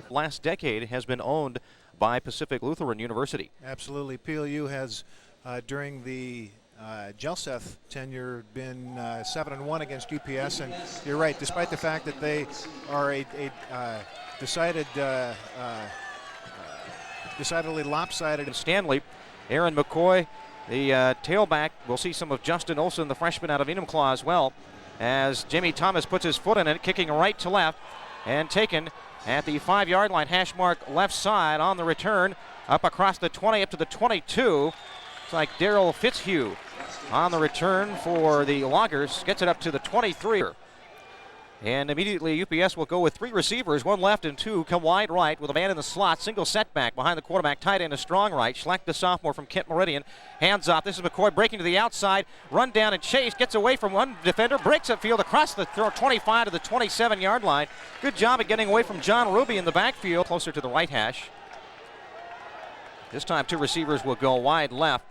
Last decade has been owned by Pacific Lutheran University. Absolutely. PLU has, during the Jelseth tenure, been 7-1 against UPS, and you're right, despite the fact that they are a decidedly lopsided. Stanley, Aaron McCoy, the tailback. We'll see some of Justin Olson, the freshman out of Enumclaw as well, as Jamie Thomas puts his foot in it, kicking right to left and taken at the 5-yard line, hash mark left side on the return, up across the 20 up to the 22. It's like Daryl Fitzhugh on the return for the Loggers, gets it up to the 23. And immediately UPS will go with 3 receivers, 1 left and 2 come wide right with a man in the slot, single setback behind the quarterback, tight end a strong right. Schleck, the sophomore from Kent Meridian, hands off. This is McCoy breaking to the outside, run down and chase, gets away from one defender, breaks upfield across the 25 to the 27-yard line. Good job at getting away from John Ruby in the backfield, closer to the right hash. This time 2 receivers will go wide left.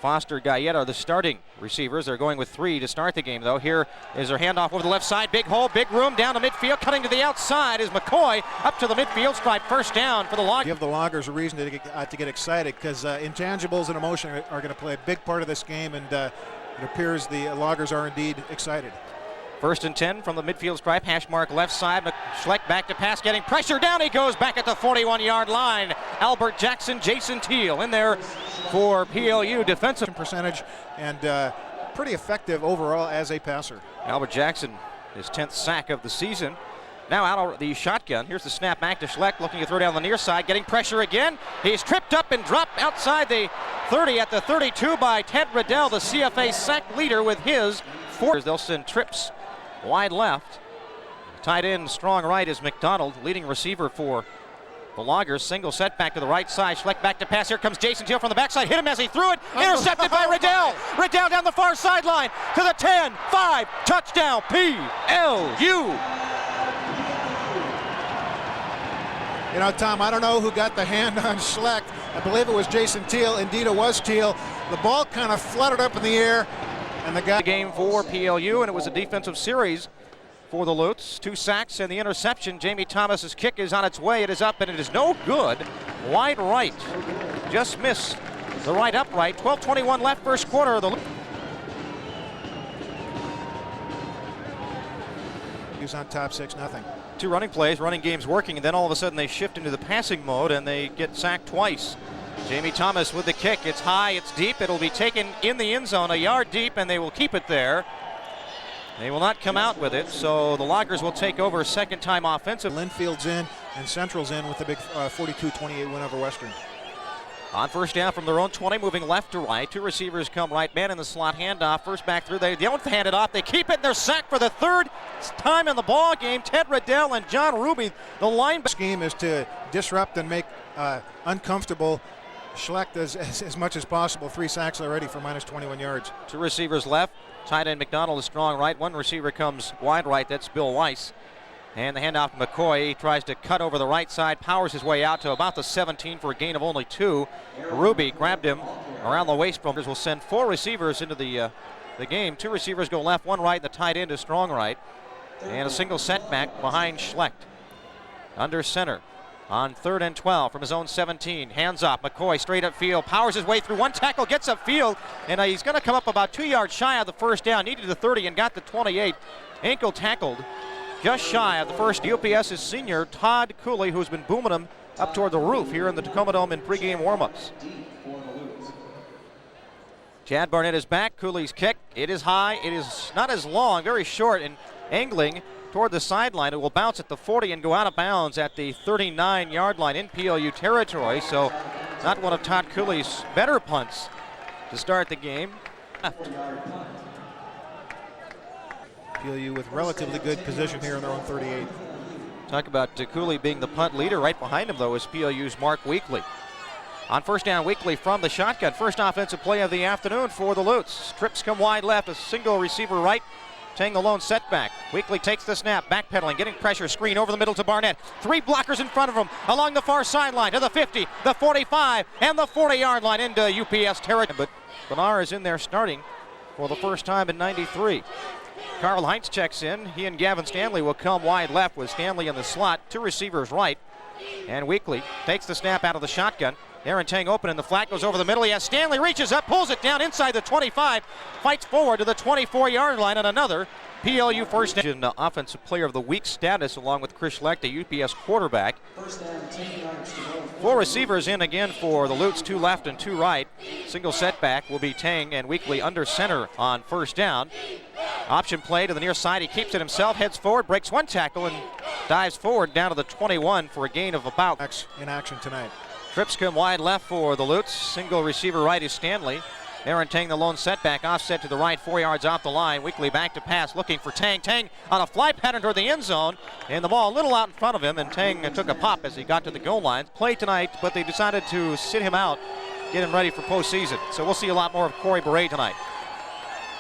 Foster, Guyette are the starting receivers. They're going with 3 to start the game, though. Here is their handoff over the left side. Big hole, big room, down the midfield. Cutting to the outside is McCoy up to the midfield stripe. First down for the Loggers. Give the Loggers a reason to get excited, because intangibles and emotion are going to play a big part of this game, and it appears the Loggers are indeed excited. 1st and 10 from the midfield stripe, hash mark left side. Schleck back to pass, getting pressure. Down he goes back at the 41-yard line. Albert Jackson, Jason Teal in there for PLU defensive percentage, and pretty effective overall as a passer. Albert Jackson, his 10th sack of the season. Now out of the shotgun. Here's the snap back to Schleck, looking to throw down the near side, getting pressure again. He's tripped up and dropped outside the 30 at the 32 by Ted Riddell, the CFA sack leader with his 4. They'll send trips wide left. Tight end strong right is McDonald, leading receiver for the Loggers. Single setback to the right side. Schleck back to pass. Here comes Jason Teal from the backside. Hit him as he threw it. Intercepted by Riddell. Riddell down the far sideline to the 10, 5. Touchdown PLU. You know, Tom, I don't know who got the hand on Schleck. I believe it was Jason Teal. Indeed, it was Teal. The ball kind of fluttered up in the air, and the guy. Game for PLU, and it was a defensive series for the Lutes. 2 sacks and the interception. Jamie Thomas's kick is on its way. It is up, and it is no good. Wide right. Just missed the right upright. 12:21 left, first quarter. He's on top 6-0. 2 running plays, running game's working, and then all of a sudden they shift into the passing mode and they get sacked twice. Jamie Thomas with the kick. It's high, it's deep. It'll be taken in the end zone, a yard deep, and they will keep it there. They will not come out with it, so the Loggers will take over second time offensive. Linfield's in and Central's in with the big 42-28 win over Western. On first down from their own 20, moving left to right. 2 receivers come right, man in the slot, handoff, first back through. They don't hand it off. They keep it, and they're sacked for the 3rd time in the ball game. Ted Riddell and John Ruby, the linebacker. Scheme is to disrupt and make uncomfortable Schleck does as much as possible. 3 sacks already for minus 21 yards. 2 receivers left. Tight end McDonald is strong right. 1 receiver comes wide right. That's Bill Weiss. And the handoff to McCoy. He tries to cut over the right side, powers his way out to about the 17 for a gain of only 2. Ruby grabbed him around the waist. Will send 4 receivers into the game. 2 receivers go left, 1 right. The tight end is strong right. And a single setback behind Schleck. Under center on 3rd and 12 from his own 17. Hands off. McCoy straight up field. Powers his way through 1 tackle. Gets up field. And he's going to come up about 2 yards shy of the first down. Needed the 30 and got the 28. Ankle tackled just shy of the first. UPS's senior Todd Cooley, who's been booming him up toward the roof here in the Tacoma Dome in pregame warmups. Chad Barnett is back. Cooley's kick. It is high. It is not as long, very short and angling toward the sideline. It will bounce at the 40 and go out of bounds at the 39-yard line in PLU territory. So not one of Todd Cooley's better punts to start the game. PLU with relatively good position here in their own 38. Talk about Cooley being the punt leader. Right behind him, though, is PLU's Mark Weekly. On first down, Weekly from the shotgun. First offensive play of the afternoon for the Lutes. Trips come wide left, a single receiver right. Tang the lone setback. Weekly takes the snap, backpedaling, getting pressure, screen over the middle to Barnett. 3 blockers in front of him along the far sideline to the 50, the 45, and the 40-yard line into UPS territory. But Benar is in there starting for the first time in 93. Carl Heinz checks in. He and Gavin Stanley will come wide left with Stanley in the slot. 2 receivers right. And Weekly takes the snap out of the shotgun. Aaron Tang open and the flat goes over the middle. He has Stanley, reaches up, pulls it down inside the 25, fights forward to the 24-yard line, and another PLU first down. Offensive Player of the Week status along with Chris Schleck, the UPS quarterback. 4 receivers in again for the Lutes, 2 left and 2 right. Single setback will be Tang and Weekly under center on first down. Option play to the near side. He keeps it himself, heads forward, breaks 1 tackle, and dives forward down to the 21 for a gain of about. In action tonight. Trips come wide left for the Lutes. Single receiver right is Stanley. Aaron Tang the lone setback, offset to the right, 4 yards off the line. Weekly back to pass, looking for Tang. Tang on a fly pattern toward the end zone, and the ball a little out in front of him, and Tang took a pop as he got to the goal line. Play tonight, but they decided to sit him out, get him ready for postseason. So we'll see a lot more of Corey Beret tonight.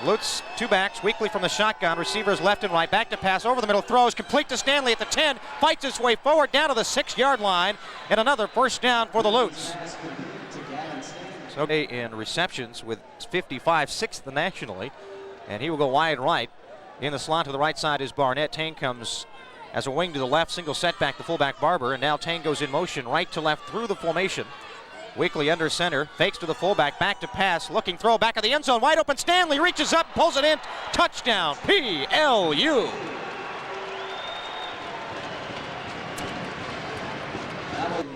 Lutz, 2 backs, Weekly from the shotgun, receivers left and right, back to pass, over the middle, throws, complete to Stanley at the 10, fights his way forward down to the 6-yard line, and another first down for the Lutz. So in receptions with 55, 6th nationally, and he will go wide right. In the slot to the right side is Barnett. Tang comes as a wing to the left, single setback, the fullback Barber, and now Tang goes in motion right to left through the formation. Weekly under center, fakes to the fullback, back to pass, looking throw, back of the end zone, wide open, Stanley reaches up, pulls it in, touchdown, PLU.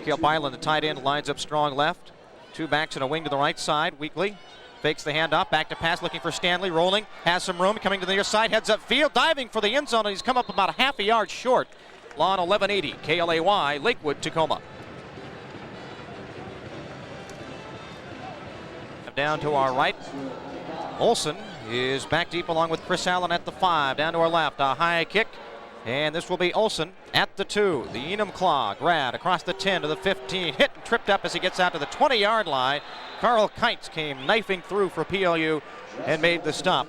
Caleb Byland, the tight end, lines up strong left. 2 backs and a wing to the right side. Weekly fakes the handoff, back to pass, looking for Stanley, rolling, has some room, coming to the near side, heads up field, diving for the end zone, and he's come up about a half a yard short. Lawn 1180, KLAY, Lakewood, Tacoma. Down to our right, Olson is back deep along with Chris Allen at the 5. Down to our left, a high kick, and this will be Olson at the 2. The Enumclaw grad across the 10 to the 15, hit and tripped up as he gets out to the 20-yard line. Carl Kites came knifing through for PLU and made the stop.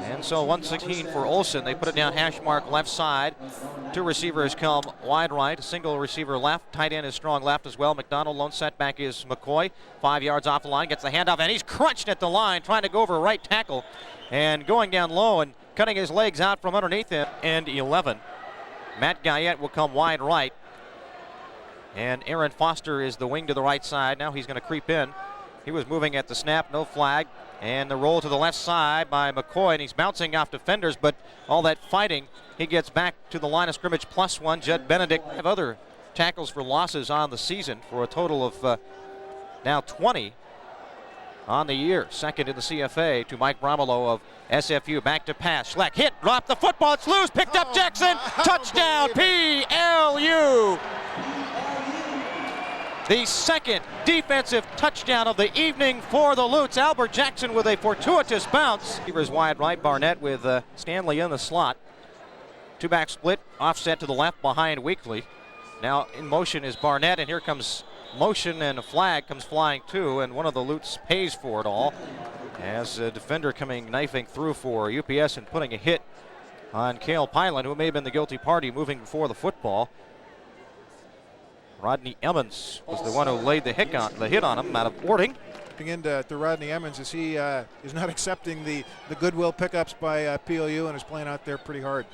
And so 116 for Olson. They put it down hash mark left side. 2 receivers come wide right, a single receiver left. Tight end is strong left as well. McDonald, lone setback is McCoy. 5 yards off the line, gets the handoff, and he's crunched at the line, trying to go over a right tackle and going down low and cutting his legs out from underneath him. And 11. Matt Guyette will come wide right. And Aaron Foster is the wing to the right side. Now he's going to creep in. He was moving at the snap, no flag. And the roll to the left side by McCoy, and he's bouncing off defenders, but all that fighting, he gets back to the line of scrimmage +1. Judd Benedict have other tackles for losses on the season for a total of now 20 on the year. Second in the CFA to Mike Bromelo of SFU. Back to pass. Schleck hit, dropped the football, it's loose, picked up Jackson, touchdown PLU. The second defensive touchdown of the evening for the Lutes. Albert Jackson with a fortuitous bounce. Receivers wide right, Barnett with Stanley in the slot. 2-back split, offset to the left behind Weekly. Now in motion is Barnett, and here comes motion, and a flag comes flying too, and one of the Lutes pays for it all as a defender coming knifing through for UPS and putting a hit on Cale Pyland, who may have been the guilty party moving before the football. Rodney Emmons was the one who laid the hit on him out of Warding. Into Rodney Emmons as he is not accepting the goodwill pickups by PLU and is playing out there pretty hard.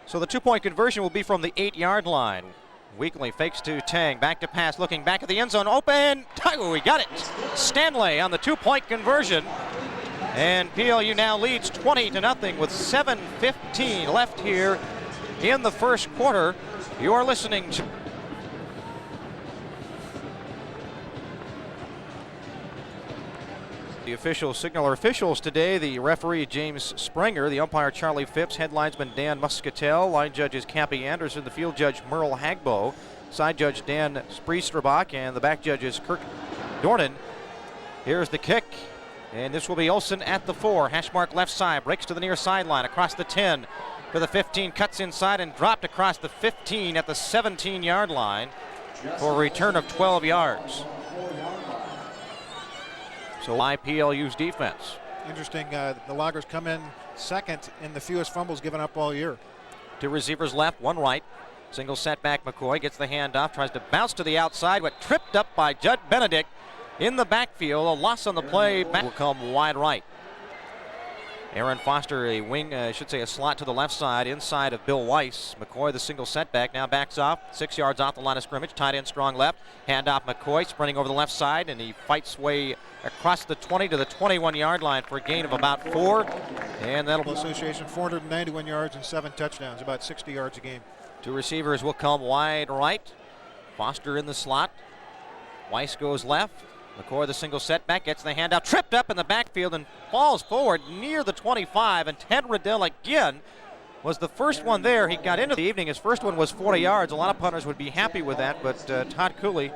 So the 2-point conversion will be from the 8-yard line. Weekly fakes to Tang, back to pass, looking back at the end zone, open, we got it. Stanley on the 2-point conversion. And PLU now leads 20-0 with 7:15 left here in the first quarter. You are listening to the official signaler officials today. The referee James Springer, the umpire Charlie Phipps, headlinesman Dan Muscatel, line judges Cappy Anderson, the field judge Merle Hagbo, side judge Dan Spreestrabach, and the back judges Kirk Dornan. Here's the kick, and this will be Olson at the 4. Hash mark left side, breaks to the near sideline, across the 10 to the 15, cuts inside and dropped across the 15 at the 17-yard line for a return of 12 yards. So PLU's defense. Interesting, the Loggers come in second in the fewest fumbles given up all year. Two receivers left, one right. Single setback. McCoy gets the handoff, tries to bounce to the outside, but tripped up by Judd Benedict in the backfield. A loss on the play. Back will come wide right. Aaron Foster, a wing, a slot to the left side, inside of Bill Weiss. McCoy, the single setback, now backs off, 6 yards off the line of scrimmage. Tight end strong left. Handoff McCoy, sprinting over the left side, and he fights way across the 20 to the 21-yard line for a gain of about 4. And that'll Association, 491 yards and 7 touchdowns, about 60 yards a game. Two receivers will come wide right. Foster in the slot. Weiss goes left. McCoy, the single setback, gets the handout, tripped up in the backfield and falls forward near the 25. And Ted Riddell again was the first one there. He got into the evening. His first one was 40 yards. A lot of punters would be happy with that, but Todd Cooley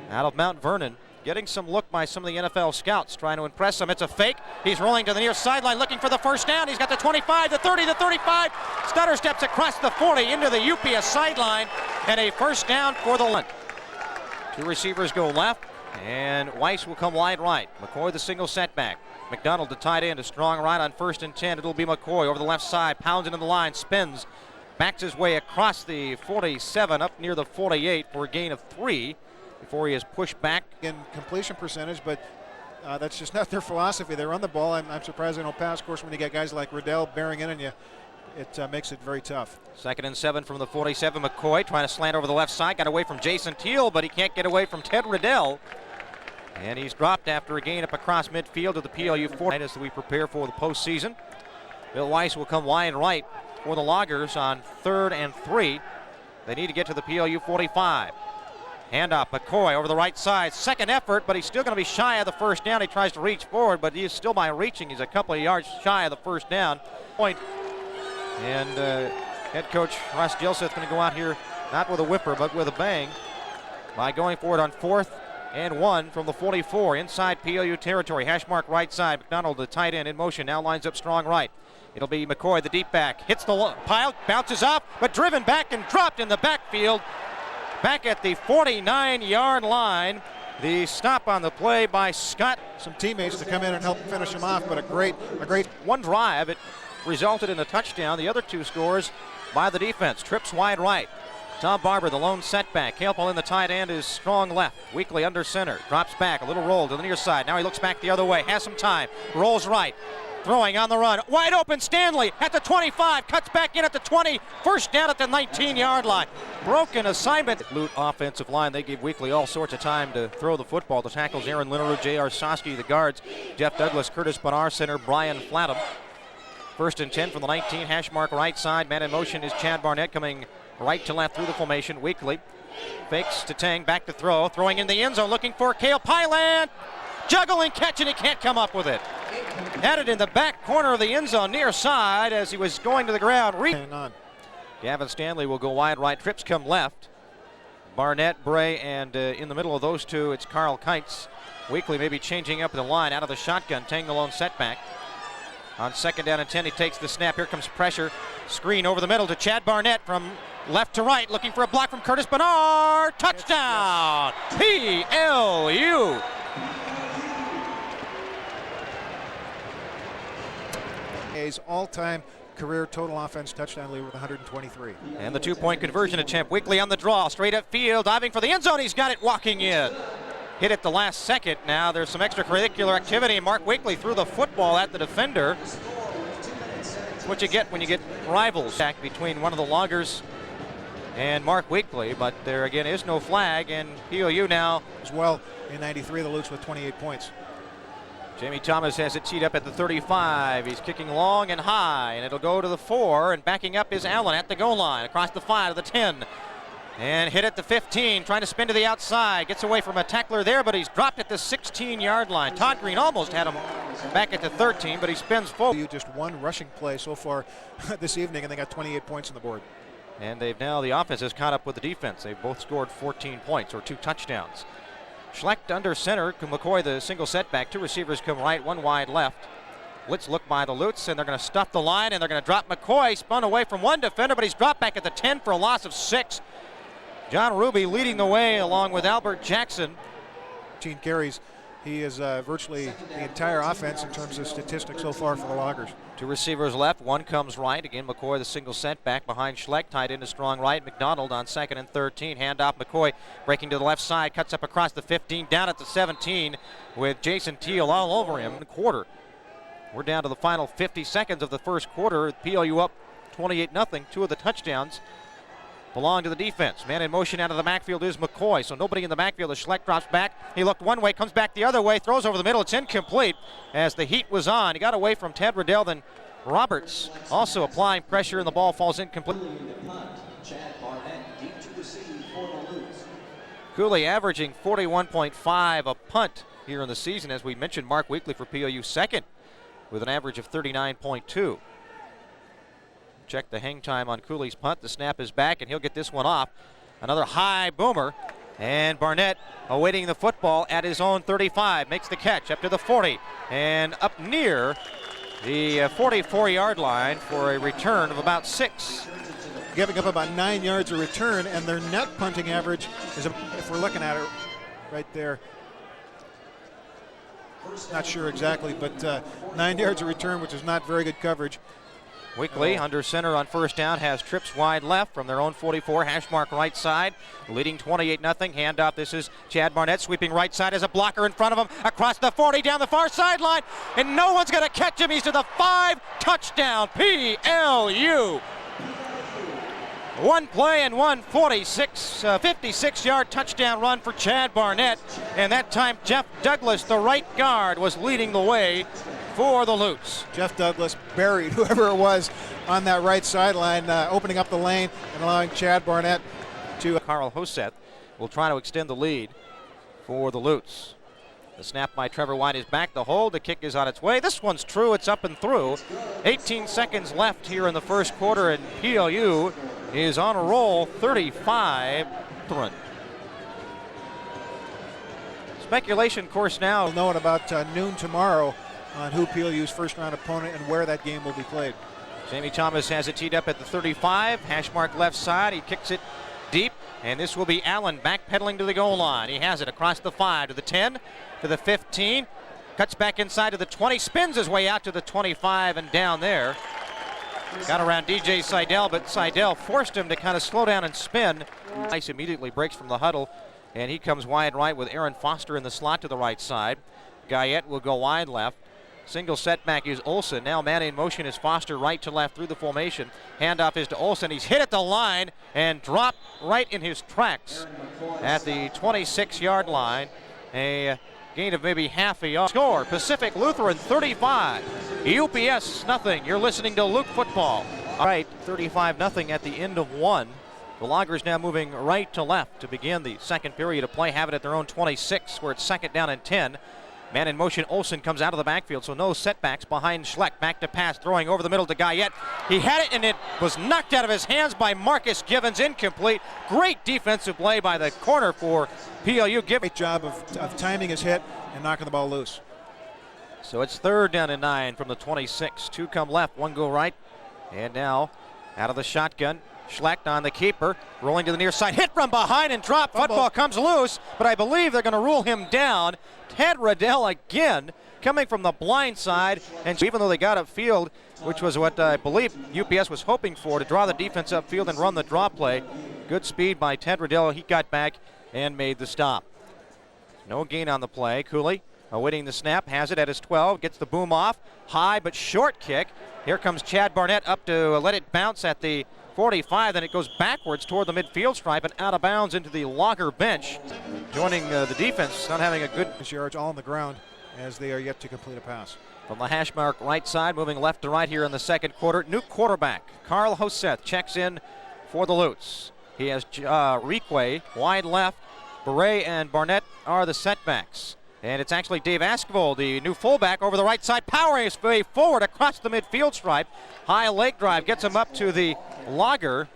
out of Mount Vernon getting some look by some of the NFL scouts, trying to impress him. It's a fake. He's rolling to the near sideline looking for the first down. He's got the 25, the 30, the 35. Stutter steps across the 40 into the UPS sideline, and a first down for the Lund. Two receivers go left, and Weiss will come wide right. McCoy, the single setback. McDonald, the tight end, a strong right on 1st and 10. It'll be McCoy over the left side, pounds into the line, spins, backs his way across the 47 up near the 48 for a gain of 3 before he is pushed back. In completion percentage, but that's just not their philosophy. They run the ball. I'm surprised they don't pass. Of course, when you get guys like Riddell bearing in on you, it makes it very tough. 2nd and 7 from the 47. McCoy trying to slant over the left side. Got away from Jason Teal, but he can't get away from Ted Riddell. And he's dropped after a gain up across midfield to the PLU 40 as we prepare for the postseason. Bill Weiss will come wide right for the Loggers on 3rd and 3. They need to get to the PLU 45. Handoff, McCoy over the right side. Second effort, but he's still going to be shy of the first down. He tries to reach forward, but he is still by reaching. He's a couple of yards shy of the first down. Point. And head coach Russ Gilseth going to go out here not with a whipper, but with a bang by going forward on 4th and 1 from the 44 inside PLU territory. Hash mark right side. McDonald, the tight end in motion, now lines up strong right. It'll be McCoy, the deep back. Hits the pile, bounces off, but driven back and dropped in the backfield. Back at the 49-yard line. The stop on the play by Scott. Some teammates to come in and help finish him off, but a great one drive. It resulted in a touchdown. The other 2 scores by the defense. Trips wide right. Tom Barber, the lone setback. Halepole in the tight end is strong left. Weekly under center. Drops back. A little roll to the near side. Now he looks back the other way. Has some time. Rolls right. Throwing on the run. Wide open Stanley at the 25. Cuts back in at the 20. First down at the 19-yard line. Broken assignment. Loot offensive line. They gave Weekly all sorts of time to throw the football. The tackles, Aaron Lineru, J.R. Sosky. The guards, Jeff Douglas, Curtis Bonar, center, Brian Flatham. 1st and 10 from the 19. Hash mark right side. Man in motion is Chad Barnett coming right to left through the formation. Weekly fakes to Tang, back to throw. Throwing in the end zone, looking for Cale Pyland. Juggle and catch, and he can't come up with it. Had it in the back corner of the end zone, near side, as he was going to the ground. Gavin Stanley will go wide right. Trips come left. Barnett, Bray, and in the middle of those 2, it's Carl Kites. Weekly maybe changing up the line out of the shotgun. Tang the lone setback. On 2nd down and 10, he takes the snap. Here comes pressure. Screen over the middle to Chad Barnett from left to right, looking for a block from Curtis Bonar. Touchdown! PLU! His all-time career total offense touchdown leader with 123. And the 2-point conversion attempt. Weekly on the draw, straight up field, diving for the end zone. He's got it, walking in. Hit it the last second. Now there's some extracurricular activity. Mark Weekly threw the football at the defender. That's what you get when you get rivals back between one of the Loggers and Mark Weekly, but there again is no flag, and PLU now as well in 93, the Lutes with 28 points. Jamie Thomas has it teed up at the 35. He's kicking long and high, and it'll go to the 4, and backing up is Allen at the goal line, across the 5 to the 10. And hit at the 15, trying to spin to the outside. Gets away from a tackler there, but he's dropped at the 16-yard line. Todd Green almost had him back at the 13, but he spins forward. Just one rushing play so far this evening, and they got 28 points on the board. And the offense has caught up with the defense. They've both scored 14 points, or 2 touchdowns. Schlecht under center. McCoy, the single setback. 2 receivers come right, 1 wide left. Blitz look by the Lutes, and they're going to stuff the line, and they're going to drop McCoy. Spun away from 1 defender, but he's dropped back at the 10 for a loss of 6. John Ruby leading the way along with Albert Jackson. 15 carries he is virtually the entire offense in terms of statistics so far for the Loggers. Two receivers left, one comes right. Again, McCoy the single setback behind Schleck, tied into strong right. McDonald on 2nd and 13. Handoff, McCoy breaking to the left side, cuts up across the 15, down at the 17 with Jason Teal all over him in the quarter. We're down to the final 50 seconds of the first quarter. PLU up 28-0. Two of the touchdowns belong to the defense. Man in motion out of the backfield is McCoy, so nobody in the backfield as Schleck drops back. He looked one way, comes back the other way, throws over the middle. It's incomplete as the heat was on. He got away from Ted Riddell, then Roberts also applying pressure, and the ball falls incomplete. Cooley averaging 41.5 a punt here in the season. As we mentioned, Mark Weekly for PLU second with an average of 39.2. Check the hang time on Cooley's punt. The snap is back, and he'll get this one off. Another high boomer, and Barnett awaiting the football at his own 35. Makes the catch up to the 40, and up near the 44-yard line for a return of about 6. Giving up about 9 yards a return, and their net punting average is, if we're looking at it right there, not sure exactly, but 9 yards a return, which is not very good coverage. Weekly under center on first down has trips wide left from their own 44, hash mark right side, leading 28-0. Handoff. This is Chad Barnett sweeping right side as a blocker in front of him across the 40 down the far sideline, and no one's going to catch him. He's to the 5. Touchdown PLU. One play and 56-yard touchdown run for Chad Barnett, and that time Jeff Douglas, the right guard, was leading the way for the Lutes. Jeff Douglas buried whoever it was on that right sideline, opening up the lane and allowing Chad Barnett to. Carl Hoseth will try to extend the lead for the Lutes. The snap by Trevor White is back. The hold, the kick is on its way. This one's true, it's up and through. 18 seconds left here in the first quarter, and PLU is on a roll, 35 to run. Speculation, of course, now. We'll know at about noon tomorrow on who PLU's first round opponent and where that game will be played. Jamie Thomas has it teed up at the 35, hash mark left side. He kicks it deep, and this will be Allen backpedaling to the goal line. He has it across the 5 to the 10 to the 15, cuts back inside to the 20, spins his way out to the 25 and down there. Got around DJ Seidel, but Seidel forced him to kind of slow down and spin. Ice immediately breaks from the huddle, and he comes wide right with Aaron Foster in the slot to the right side. Guyette will go wide left. Single setback is Olsen. Now man in motion is Foster right to left through the formation. Handoff is to Olsen. He's hit at the line and dropped right in his tracks at the 26-yard line. A gain of maybe half a yard. Score, Pacific Lutheran 35, UPS nothing. You're listening to Luke Football. All right, 35-0 at the end of one. The Loggers now moving right to left to begin the second period of play. Have it at their own 26, where it's 2nd down and 10. Man in motion, Olsen comes out of the backfield, so no setbacks behind Schleck. Back to pass, throwing over the middle to Guyette. He had it, and it was knocked out of his hands by Marcus Givens, incomplete. Great defensive play by the corner for PLU. Great job of timing his hit and knocking the ball loose. So it's 3rd down and 9 from the 26. 2 come left, 1 go right. And now out of the shotgun, Schleck on the keeper, rolling to the near side, hit from behind and dropped. Football comes loose, but I believe they're going to rule him down. Ted Riddell again coming from the blind side, and even though they got upfield, which was what I believe UPS was hoping for, to draw the defense upfield and run the draw play. Good speed by Ted Riddell. He got back and made the stop. No gain on the play. Cooley awaiting the snap, has it at his 12, gets the boom off. High but short kick. Here comes Chad Barnett up to let it bounce at the 45, then it goes backwards toward the midfield stripe and out of bounds into the Logger bench. Joining the defense, not having a good yards all on the ground as they are yet to complete a pass. From the hash mark right side, moving left to right here in the second quarter. New quarterback, Carl Hoseth, checks in for the Lutes. He has Requay wide left. Beret and Barnett are the setbacks. And it's actually Dave Askvold, the new fullback, over the right side, powering his way forward across the midfield stripe. High leg drive gets him up to the Logger.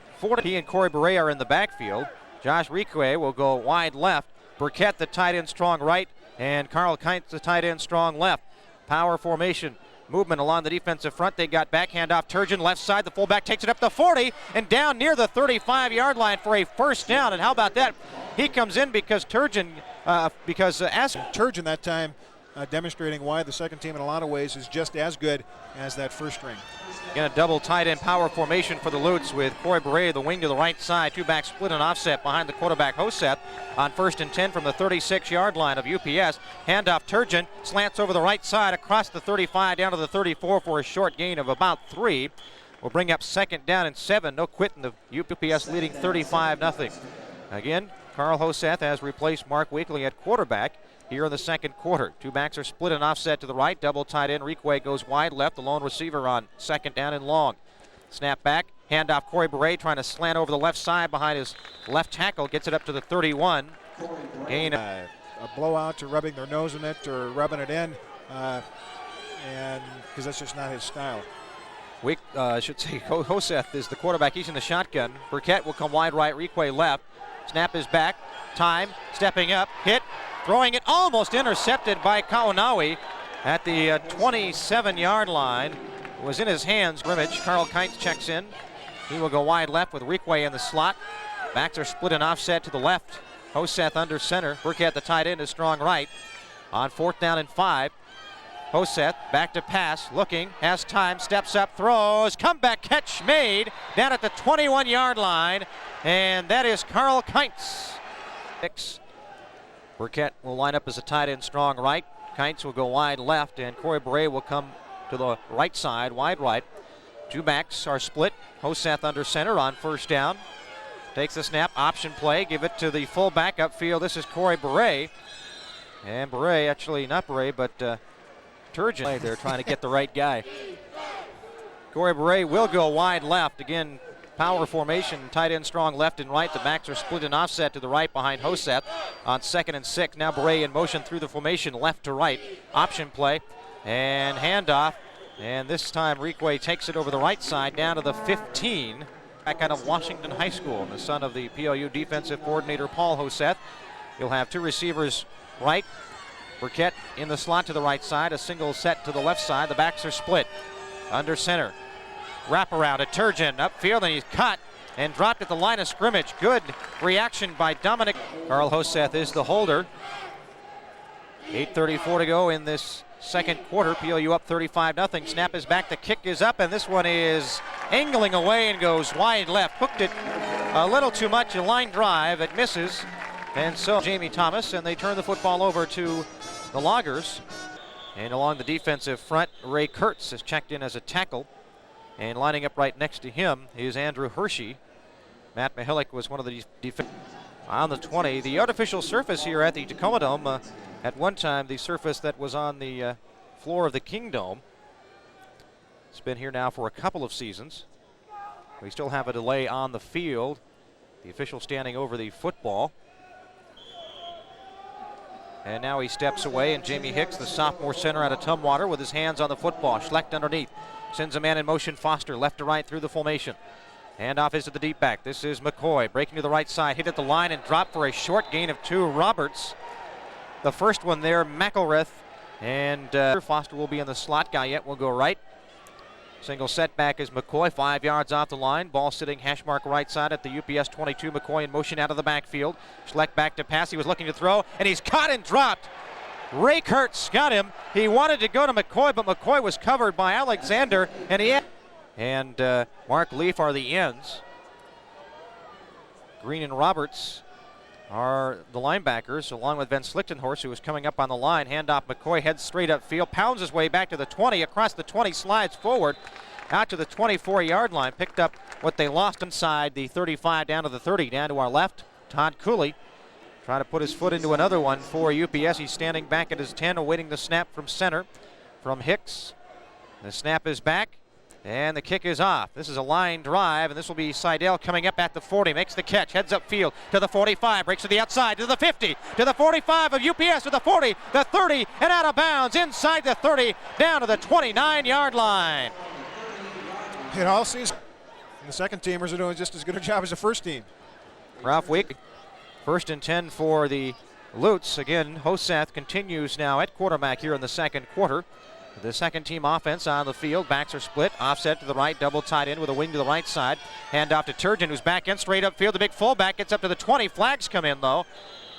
He and Corey Beret are in the backfield. Josh Requay will go wide left. Burkett, the tight end, strong right. And Carl Kintz, the tight end, strong left. Power formation movement along the defensive front. They got back, handoff Turgeon, left side. The fullback takes it up the 40 and down near the 35-yard line for a first down. And how about that? He comes in because Turgeon, Turgeon that time demonstrating why the second team in a lot of ways is just as good as that first string. In a double tight end power formation for the Lutes with Corey Beret, the wing to the right side. Two back split and offset behind the quarterback Hoseth on 1st and 10 from the 36-yard line of UPS. Handoff Turgeon, slants over the right side across the 35 down to the 34 for a short gain of about 3. Will bring up 2nd down and 7. No quitting, the UPS leading 35-0. Again, Carl Hoseth has replaced Mark Weekly at quarterback here in the second quarter. Two backs are split and offset to the right. Double tight end. Requay goes wide left. The lone receiver on 2nd down and long. Snap back. Handoff Corey Beret trying to slant over the left side behind his left tackle. Gets it up to the 31. Gain a blowout to rubbing their nose in it or rubbing it in, and because that's just not his style. I should say Hoseth is the quarterback. He's in the shotgun. Burkett will come wide right. Requay left. Snap is back. Time. Stepping up. Hit. Throwing it almost intercepted by Kaunawi at the 27-yard line. It was in his hands. Scrimmage. Carl Kites checks in. He will go wide left with Requay in the slot. Backs are split and offset to the left. Hoseth under center. Burkett, the tight end, is strong right. On 4th down and 5. Hoseth back to pass. Looking. Has time. Steps up. Throws. Comeback catch made down at the 21-yard line. And that is Carl Kites. Burkett will line up as a tight end strong right. Kites will go wide left, and Corey Beret will come to the right side, wide right. Two backs are split. Hoseth under center on 1st down. Takes the snap, option play, give it to the fullback upfield. This is Corey Beret. And Beret, actually not Beret, but Turgeon. They're trying to get the right guy. Corey Beret will go wide left. Again, power formation, tight end strong left and right. The backs are split and offset to the right behind Hoseth on 2nd and 6. Now Beret in motion through the formation left to right. Option play and handoff. And this time Requay takes it over the right side down to the 15. Back out of Washington High School, and the son of the PLU defensive coordinator Paul Hoseth. He'll have two receivers right. Burkett in the slot to the right side. A single set to the left side. The backs are split. Under center. Wraparound to Turgeon upfield, and he's caught and dropped at the line of scrimmage. Good reaction by Dominic. Carl Hoseth is the holder. 8:34 to go in this second quarter. PLU up 35-0. Snap is back. The kick is up, and this one is angling away and goes wide left. Hooked it a little too much. A line drive. It misses. And so Jamie Thomas, and they turn the football over to the Loggers. And along the defensive front, Ray Kurtz is checked in as a tackle. And lining up right next to him is Andrew Hershey. Matt Mihalik was one of the defenders on the 20. The artificial surface here at the Tacoma Dome, at one time the surface that was on the floor of the King Dome. It's been here now for a couple of seasons. We still have a delay on the field. The official standing over the football. And now he steps away, and Jamie Hicks, the sophomore center out of Tumwater, with his hands on the football. Schlecht underneath. Sends a man in motion. Foster left to right through the formation. Handoff is to the deep back. This is McCoy breaking to the right side. Hit at the line and dropped for a short gain of 2. Roberts. The first one there, McElrath. And Foster will be in the slot. Guyette will go right. Single setback is McCoy, 5 yards off the line. Ball sitting hash mark right side at the UPS 22. McCoy in motion out of the backfield. Schlecht back to pass. He was looking to throw, and he's caught and dropped. Ray Kurtz got him. He wanted to go to McCoy, but McCoy was covered by Alexander, and Mark Leaf are the ends. Green and Roberts are the linebackers, along with Ben Slichtenhorst, who is coming up on the line. Handoff, McCoy heads straight upfield, pounds his way back to the 20, across the 20, slides forward, out to the 24-yard line. Picked up what they lost inside the 35 down to the 30. Down to our left, Todd Cooley trying to put his foot into another one for UPS. He's standing back at his 10, awaiting the snap from center from Hicks. The snap is back, and the kick is off. This is a line drive, and this will be Seidel coming up at the 40. Makes the catch, heads upfield to the 45, breaks to the outside, to the 50, to the 45 of UPS, to the 40, the 30, and out of bounds inside the 30, down to the 29-yard line. In all season, the second teamers are doing just as good a job as the first team. Ralph Week, 1st and 10 for the Lutes. Again, Hoseth continues now at quarterback here in the second quarter. The second team offense on the field. Backs are split. Offset to the right. Double tight end with a wing to the right side. Hand off to Turgeon, who's back in straight upfield. The big fullback gets up to the 20. Flags come in, though.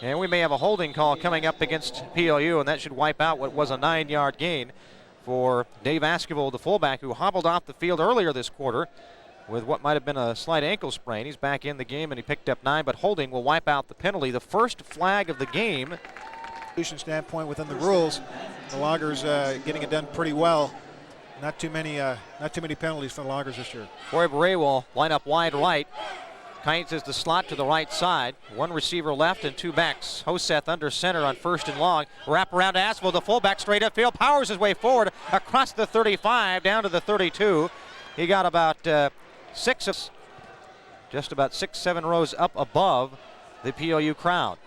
And we may have a holding call coming up against PLU, and that should wipe out what was a 9-yard gain for Dave Askevold, the fullback, who hobbled off the field earlier this quarter with what might have been a slight ankle sprain. He's back in the game, and he picked up 9, but holding will wipe out the penalty. The first flag of the game. Standpoint within the rules, the Loggers getting it done pretty well. Not too many penalties for the Loggers this year. Corey Beret will line up wide right. Kynes is the slot to the right side. One receiver left and 2 backs. Hoseth under center on 1st and long. Wrap around to Askevold, the fullback straight upfield. Powers his way forward across the 35 down to the 32. He got about just about 6-7 rows up above the PLU crowd.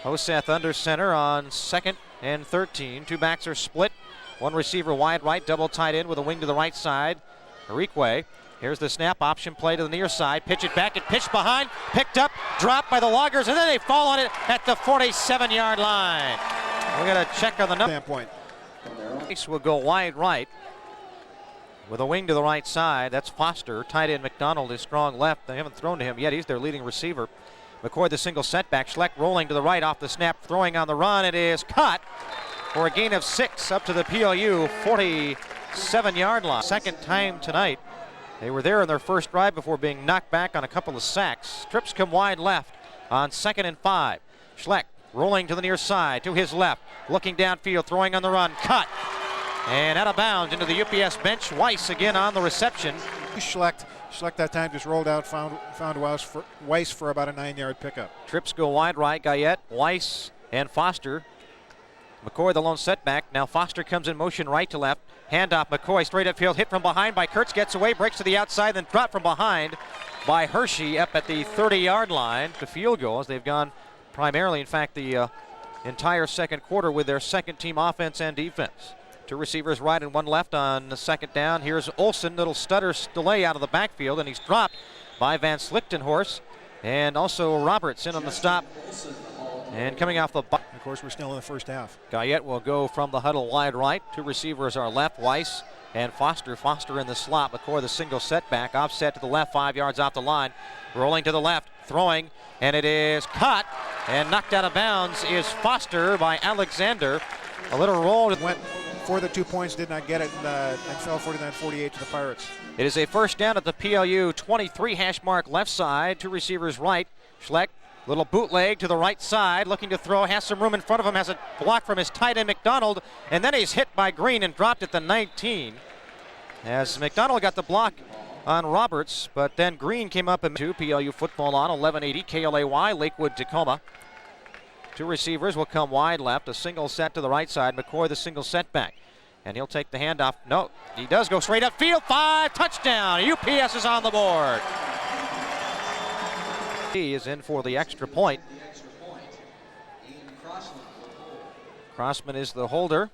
Hoseth under center on 2nd and 13. 2 backs are split. One receiver wide right, double tight end with a wing to the right side. Arique. Here's the snap, option play to the near side. Pitch it back and pitched behind. Picked up, dropped by the Loggers, and then they fall on it at the 47-yard line. We got to check on the number. Standpoint. Will go wide right with a wing to the right side. That's Foster. Tight end McDonald is strong left. They haven't thrown to him yet. He's their leading receiver. McCoy the single setback. Schleck rolling to the right off the snap, throwing on the run. It is caught for a gain of 6 up to the PLU 47-yard line. Second time tonight. They were there in their first drive before being knocked back on a couple of sacks. Trips come wide left on 2nd and 5. Schleck rolling to the near side to his left. Looking downfield, throwing on the run. Cut. And out of bounds into the UPS bench. Weiss again on the reception. Schleck that time just rolled out, found Weiss for about a 9-yard pickup. Trips go wide right. Guyette, Weiss, and Foster. McCoy the lone setback. Now Foster comes in motion right to left. Handoff, McCoy straight upfield, hit from behind by Kurtz, gets away, breaks to the outside, then dropped from behind by Hershey up at the 30-yard line to field goal, as they've gone primarily, in fact, the entire second quarter with their second team offense and defense. 2 receivers right and 1 left on the second down. Here's Olsen, little stutter delay out of the backfield, and he's dropped by Van Slichtenhorst, and also Roberts in on the stop. And coming off the box. Of course, we're still in the first half. Guyette will go from the huddle wide right. 2 receivers are left, Weiss and Foster. Foster in the slot. McCoy the single setback. Offset to the left, 5 yards off the line. Rolling to the left, throwing, and it is caught. And knocked out of bounds is Foster by Alexander. A little roll. Went for the 2 points, did not get it, and fell 49-48 to the Pirates. It is a first down at the PLU 23 hash mark left side. 2 receivers right. Schleck. Little bootleg to the right side, looking to throw, has some room in front of him, has a block from his tight end McDonald, and then he's hit by Green and dropped at the 19. As McDonald got the block on Roberts, but then Green came up and PLU football on 1180 KLAY, Lakewood, Tacoma. 2 receivers will come wide left, a single set to the right side, McCoy the single setback. And he'll take the handoff. No, he does go straight upfield, 5, touchdown, UPS is on the board. He is in for the extra point. Crossman is the holder.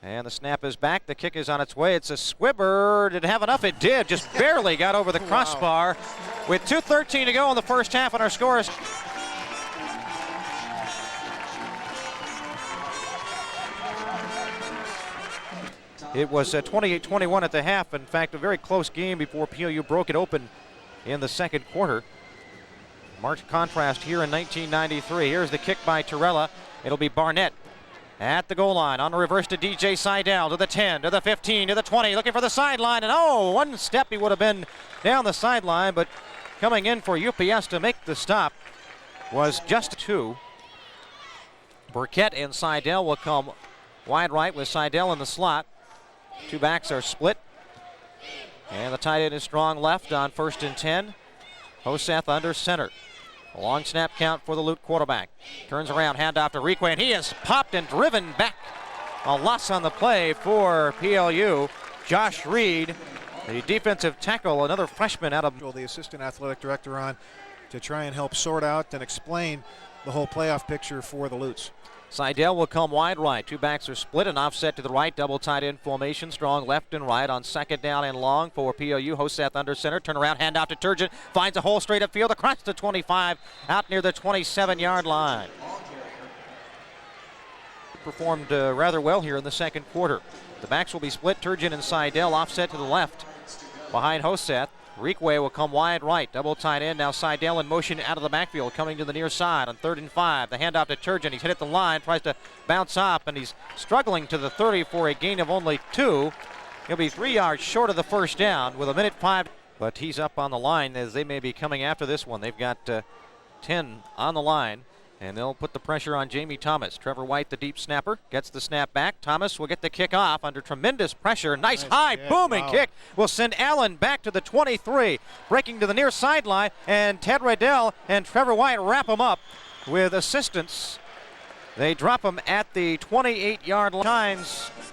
And the snap is back. The kick is on its way. It's a squibber. Did it have enough? It did. Just barely got over the crossbar. With 2:13 to go in the first half, and our score is... It was 28-21 at the half. In fact, a very close game before PLU broke it open in the second quarter. Marked contrast here in 1993. Here's the kick by Torella. It'll be Barnett at the goal line. On the reverse to DJ Seidel, to the 10, to the 15, to the 20, looking for the sideline. And one step he would have been down the sideline, but coming in for UPS to make the stop was just 2. Burkett and Seidel will come wide right with Seidel in the slot. 2 backs are split. And the tight end is strong left on 1st and 10. Hoseth under center. A long snap count for the Lute quarterback. Turns around, handoff to Rique, and he is popped and driven back. A loss on the play for PLU. Josh Reed, the defensive tackle, another freshman out of... The assistant athletic director on to try and help sort out and explain the whole playoff picture for the Lutes. Seidel will come wide right. 2 backs are split and offset to the right. Double tight end formation. Strong left and right on 2nd down and long for PLU. Hoseth under center. Turn around, hand off to Turgeon. Finds a hole straight upfield across the 25 out near the 27-yard line. performed rather well here in the second quarter. The backs will be split. Turgeon and Seidel offset to the left behind Hoseth. Reekwe will come wide right, double tight end. Now Seidel in motion out of the backfield, coming to the near side on 3rd and 5. The handoff to Turgeon. He's hit at the line, tries to bounce up, and he's struggling to the 30 for a gain of only 2. He'll be 3 yards short of the first down with 1:05. But he's up on the line as they may be coming after this one. They've got 10 on the line, and they'll put the pressure on Jamie Thomas. Trevor White, the deep snapper, gets the snap back. Thomas will get the kick off under tremendous pressure. Nice high, booming kick will send Allen back to the 23, breaking to the near sideline, and Ted Riddell and Trevor White wrap him up with assistance. They drop him at the 28-yard line.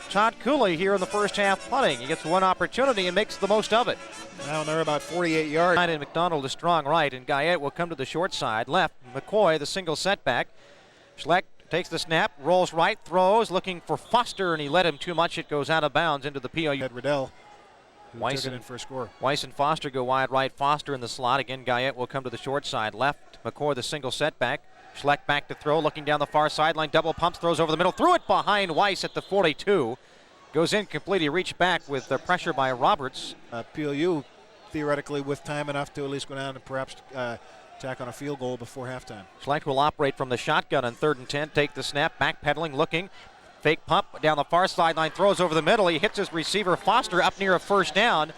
Todd Cooley here in the first half punting. He gets one opportunity and makes the most of it. Now they're about 48 yards. And McDonald is strong right, and Guyette will come to the short side. Left, McCoy, the single setback. Schleck takes the snap, rolls right, throws, looking for Foster, and he let him too much. It goes out of bounds into the PLU. Ed Riddell, Weiss took it in for a score. Weiss and Foster go wide right. Foster in the slot. Again, Guyette will come to the short side. Left, McCoy, the single setback. Schleck back to throw, looking down the far sideline. Double pumps, throws over the middle. Threw it behind Weiss at the 42. Goes incomplete. He reached back with the pressure by Roberts. PLU theoretically with time enough to at least go down and perhaps tack on a field goal before halftime. Schleck will operate from the shotgun on 3rd and 10. Take the snap, backpedaling, looking. Fake pump down the far sideline, throws over the middle. He hits his receiver Foster up near a first down.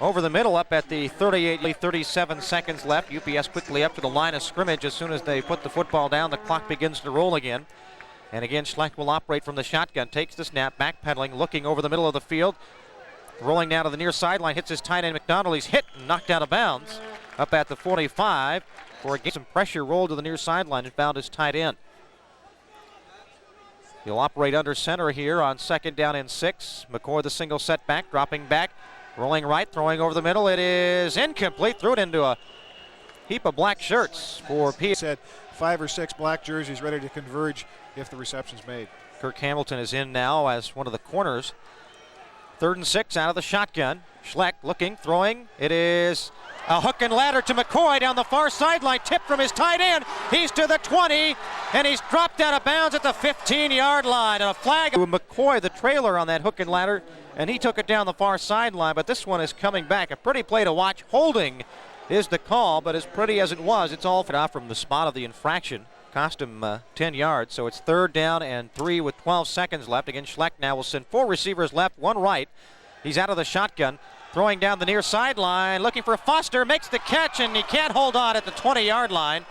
Over the middle, up at the 38, 37 seconds left. UPS quickly up to the line of scrimmage. As soon as they put the football down, the clock begins to roll again. And again, Schleck will operate from the shotgun, takes the snap, backpedaling, looking over the middle of the field. Rolling down to the near sideline, hits his tight end McDonald. He's hit and knocked out of bounds up at the 45. For again, some pressure, rolled to the near sideline and found his tight end. He'll operate under center here on 2nd down and 6. McCoy, the single setback, dropping back. Rolling right, throwing over the middle. It is incomplete. Threw it into a heap of black shirts for P. Said 5 or 6 black jerseys ready to converge if the reception's made. Kirk Hamilton is in now as one of the corners. 3rd and 6 out of the shotgun. Schleck looking, throwing. It is a hook and ladder to McCoy down the far sideline. Tipped from his tight end. He's to the 20, and he's dropped out of bounds at the 15-yard line. And a flag. McCoy, the trailer on that hook and ladder, and he took it down the far sideline, but this one is coming back. A pretty play to watch. Holding is the call, but as pretty as it was, it's all off from the spot of the infraction. Cost him 10 yards, so it's 3rd down and 3 with 12 seconds left. Again, Schleck now will send 4 receivers left, 1 right. He's out of the shotgun, throwing down the near sideline, looking for Foster, makes the catch, and he can't hold on at the 20-yard line.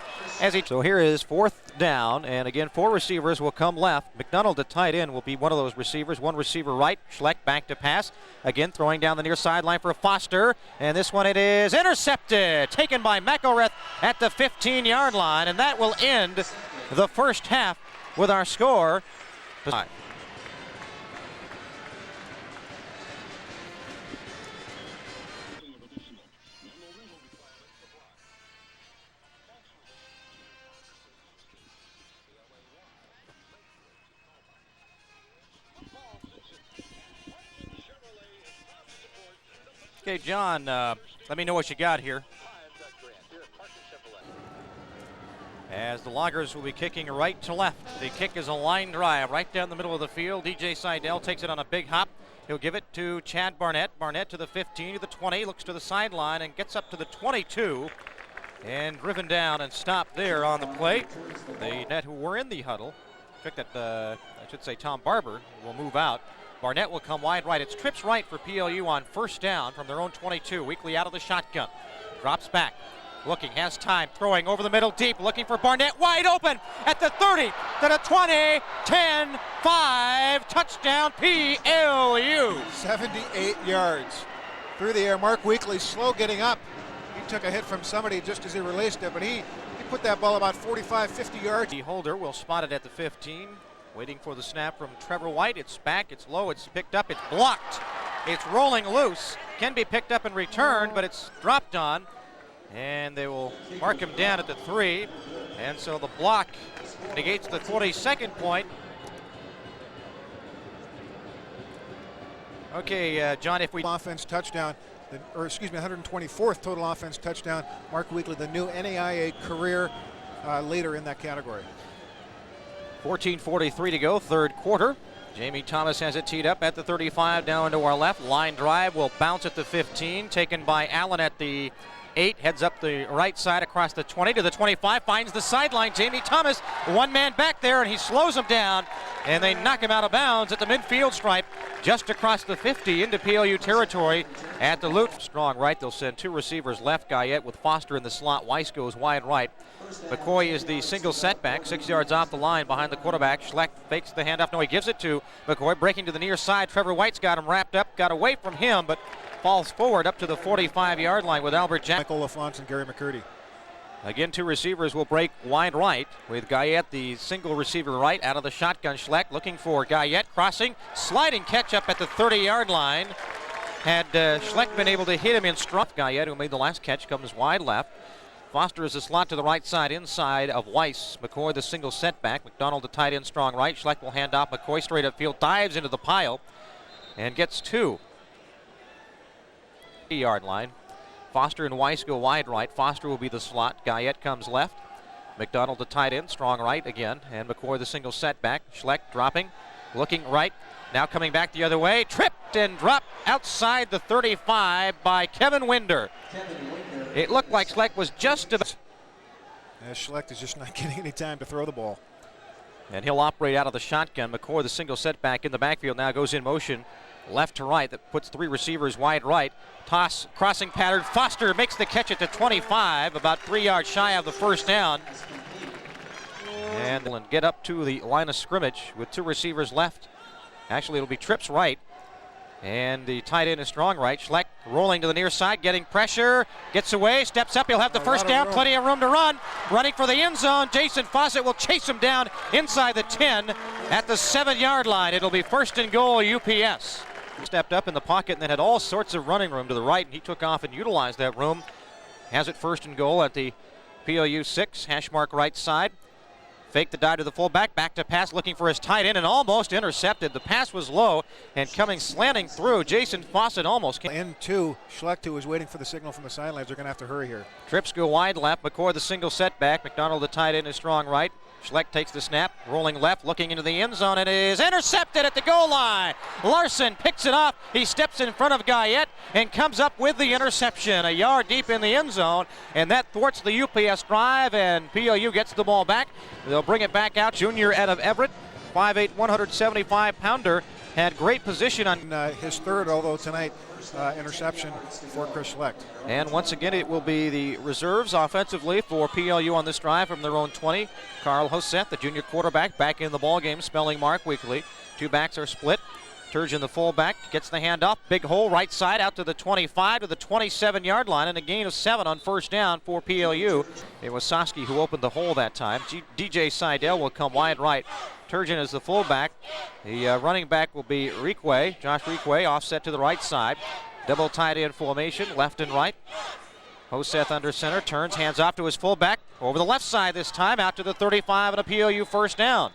So here is 4th down, and again, 4 receivers will come left. McDonald, the tight end, will be one of those receivers. 1 receiver right. Schleck back to pass. Again, throwing down the near sideline for Foster, and this one it is intercepted, taken by McElrath at the 15-yard line, and that will end the first half with our score. Okay, John, let me know what you got here. As the Loggers will be kicking right to left. The kick is a line drive right down the middle of the field. DJ Seidel takes it on a big hop. He'll give it to Chad Barnett. Barnett to the 15, to the 20, looks to the sideline and gets up to the 22. And driven down and stopped there on the play. The net who were in the huddle, in fact, I should say Tom Barber, will move out. Barnett will come wide right. It's trips right for PLU on 1st down from their own 22. Weekly out of the shotgun. Drops back. Looking, has time, throwing over the middle deep, looking for Barnett, wide open at the 30, to the 20, 10, 5, touchdown PLU. 78 yards through the air. Mark Weekly slow getting up. He took a hit from somebody just as he released it, but he put that ball about 45, 50 yards. The holder will spot it at the 15. Waiting for the snap from Trevor White. It's back, it's low, it's picked up, it's blocked. It's rolling loose. Can be picked up and returned, but it's dropped on. And they will mark him down at the 3. And so the block negates the 42nd point. Okay, John, if we... Offense touchdown, 124th total offense touchdown. Mark Weekly, the new NAIA career leader in that category. 14:43 to go, third quarter. Jamie Thomas has it teed up at the 35, down to our left. Line drive will bounce at the 15, taken by Allen at the 8, heads up the right side across the 20 to the 25, finds the sideline. Jamie Thomas, one man back there, and he slows him down, and they knock him out of bounds at the midfield stripe, just across the 50 into PLU territory at the loop. Strong right, they'll send two receivers left, Guyette with Foster in the slot. Weiss goes wide right. McCoy is the single setback, 6 yards off the line behind the quarterback. Schleck fakes the handoff. No, he gives it to McCoy, breaking to the near side. Trevor White's got him wrapped up, got away from him, but falls forward up to the 45-yard line with Albert Jackson. Michael LaFonce and Gary McCurdy. Again, two receivers will break wide right with Guyette, the single receiver right, out of the shotgun. Schleck looking for Guyette, crossing, sliding catch up at the 30-yard line. Had Schleck been able to hit him in strong, Guyette, who made the last catch, comes wide left. Foster is a slot to the right side, inside of Weiss. McCoy, the single setback. McDonald, the tight end, strong right. Schleck will hand off. McCoy straight upfield, dives into the pile, and gets two. Yard line. Foster and Weiss go wide right. Foster will be the slot. Guyette comes left. McDonald, the tight end, strong right again, and McCoy, the single setback. Schleck dropping, looking right. Now coming back the other way, tripped and dropped outside the 35 by Kevin Winder. It looked like Schleck was just about. Schleck is just not getting any time to throw the ball. And he'll operate out of the shotgun. McCoy, the single setback in the backfield, now goes in motion left to right. That puts three receivers wide right. Toss, crossing pattern. Foster makes the catch at the 25, about 3 yards shy of the first down. And get up to the line of scrimmage with two receivers left. Actually, it'll be trips right. And the tight end is strong right. Schleck rolling to the near side, getting pressure, gets away, steps up. He'll have the first down, plenty of room to run. Running for the end zone. Jason Fawcett will chase him down inside the 10 at the 7-yard line. It'll be first and goal, UPS. Stepped up in the pocket and then had all sorts of running room to the right, and he took off and utilized that room. Has it first and goal at the PLU 6, hash mark right side. Fake the dive to the fullback, back to pass, looking for his tight end, and almost intercepted. The pass was low, and coming slanting through, Jason Fawcett almost came. In two, Schleck, who is waiting for the signal from the sidelines. They're going to have to hurry here. Trips go wide left. McCoy, the single setback. McDonald, the tight end, is strong right. Schleck takes the snap, rolling left, looking into the end zone, and it is intercepted at the goal line. Larson picks it off. He steps in front of Guyette and comes up with the interception, a yard deep in the end zone, and that thwarts the UPS drive, and PLU gets the ball back. They'll bring it back out. Junior out of Everett, 5'8", 175-pounder, had great position on his third, although tonight, interception for Chris Schleck. And once again, it will be the reserves offensively for PLU on this drive from their own 20. Carl Hoseth, the junior quarterback, back in the ballgame, spelling Mark Weekly. Two backs are split. Turgeon, the fullback, gets the handoff. Big hole right side out to the 25 to the 27-yard line, and a gain of 7 on first down for PLU. It was Soski who opened the hole that time. DJ Seidel will come wide right. Turgeon is the fullback. The running back will be Reekwe, Josh Reekwe, offset to the right side. Double tight end formation, left and right. Hoseth under center, turns, hands off to his fullback. Over the left side this time, out to the 35 and a PLU first down.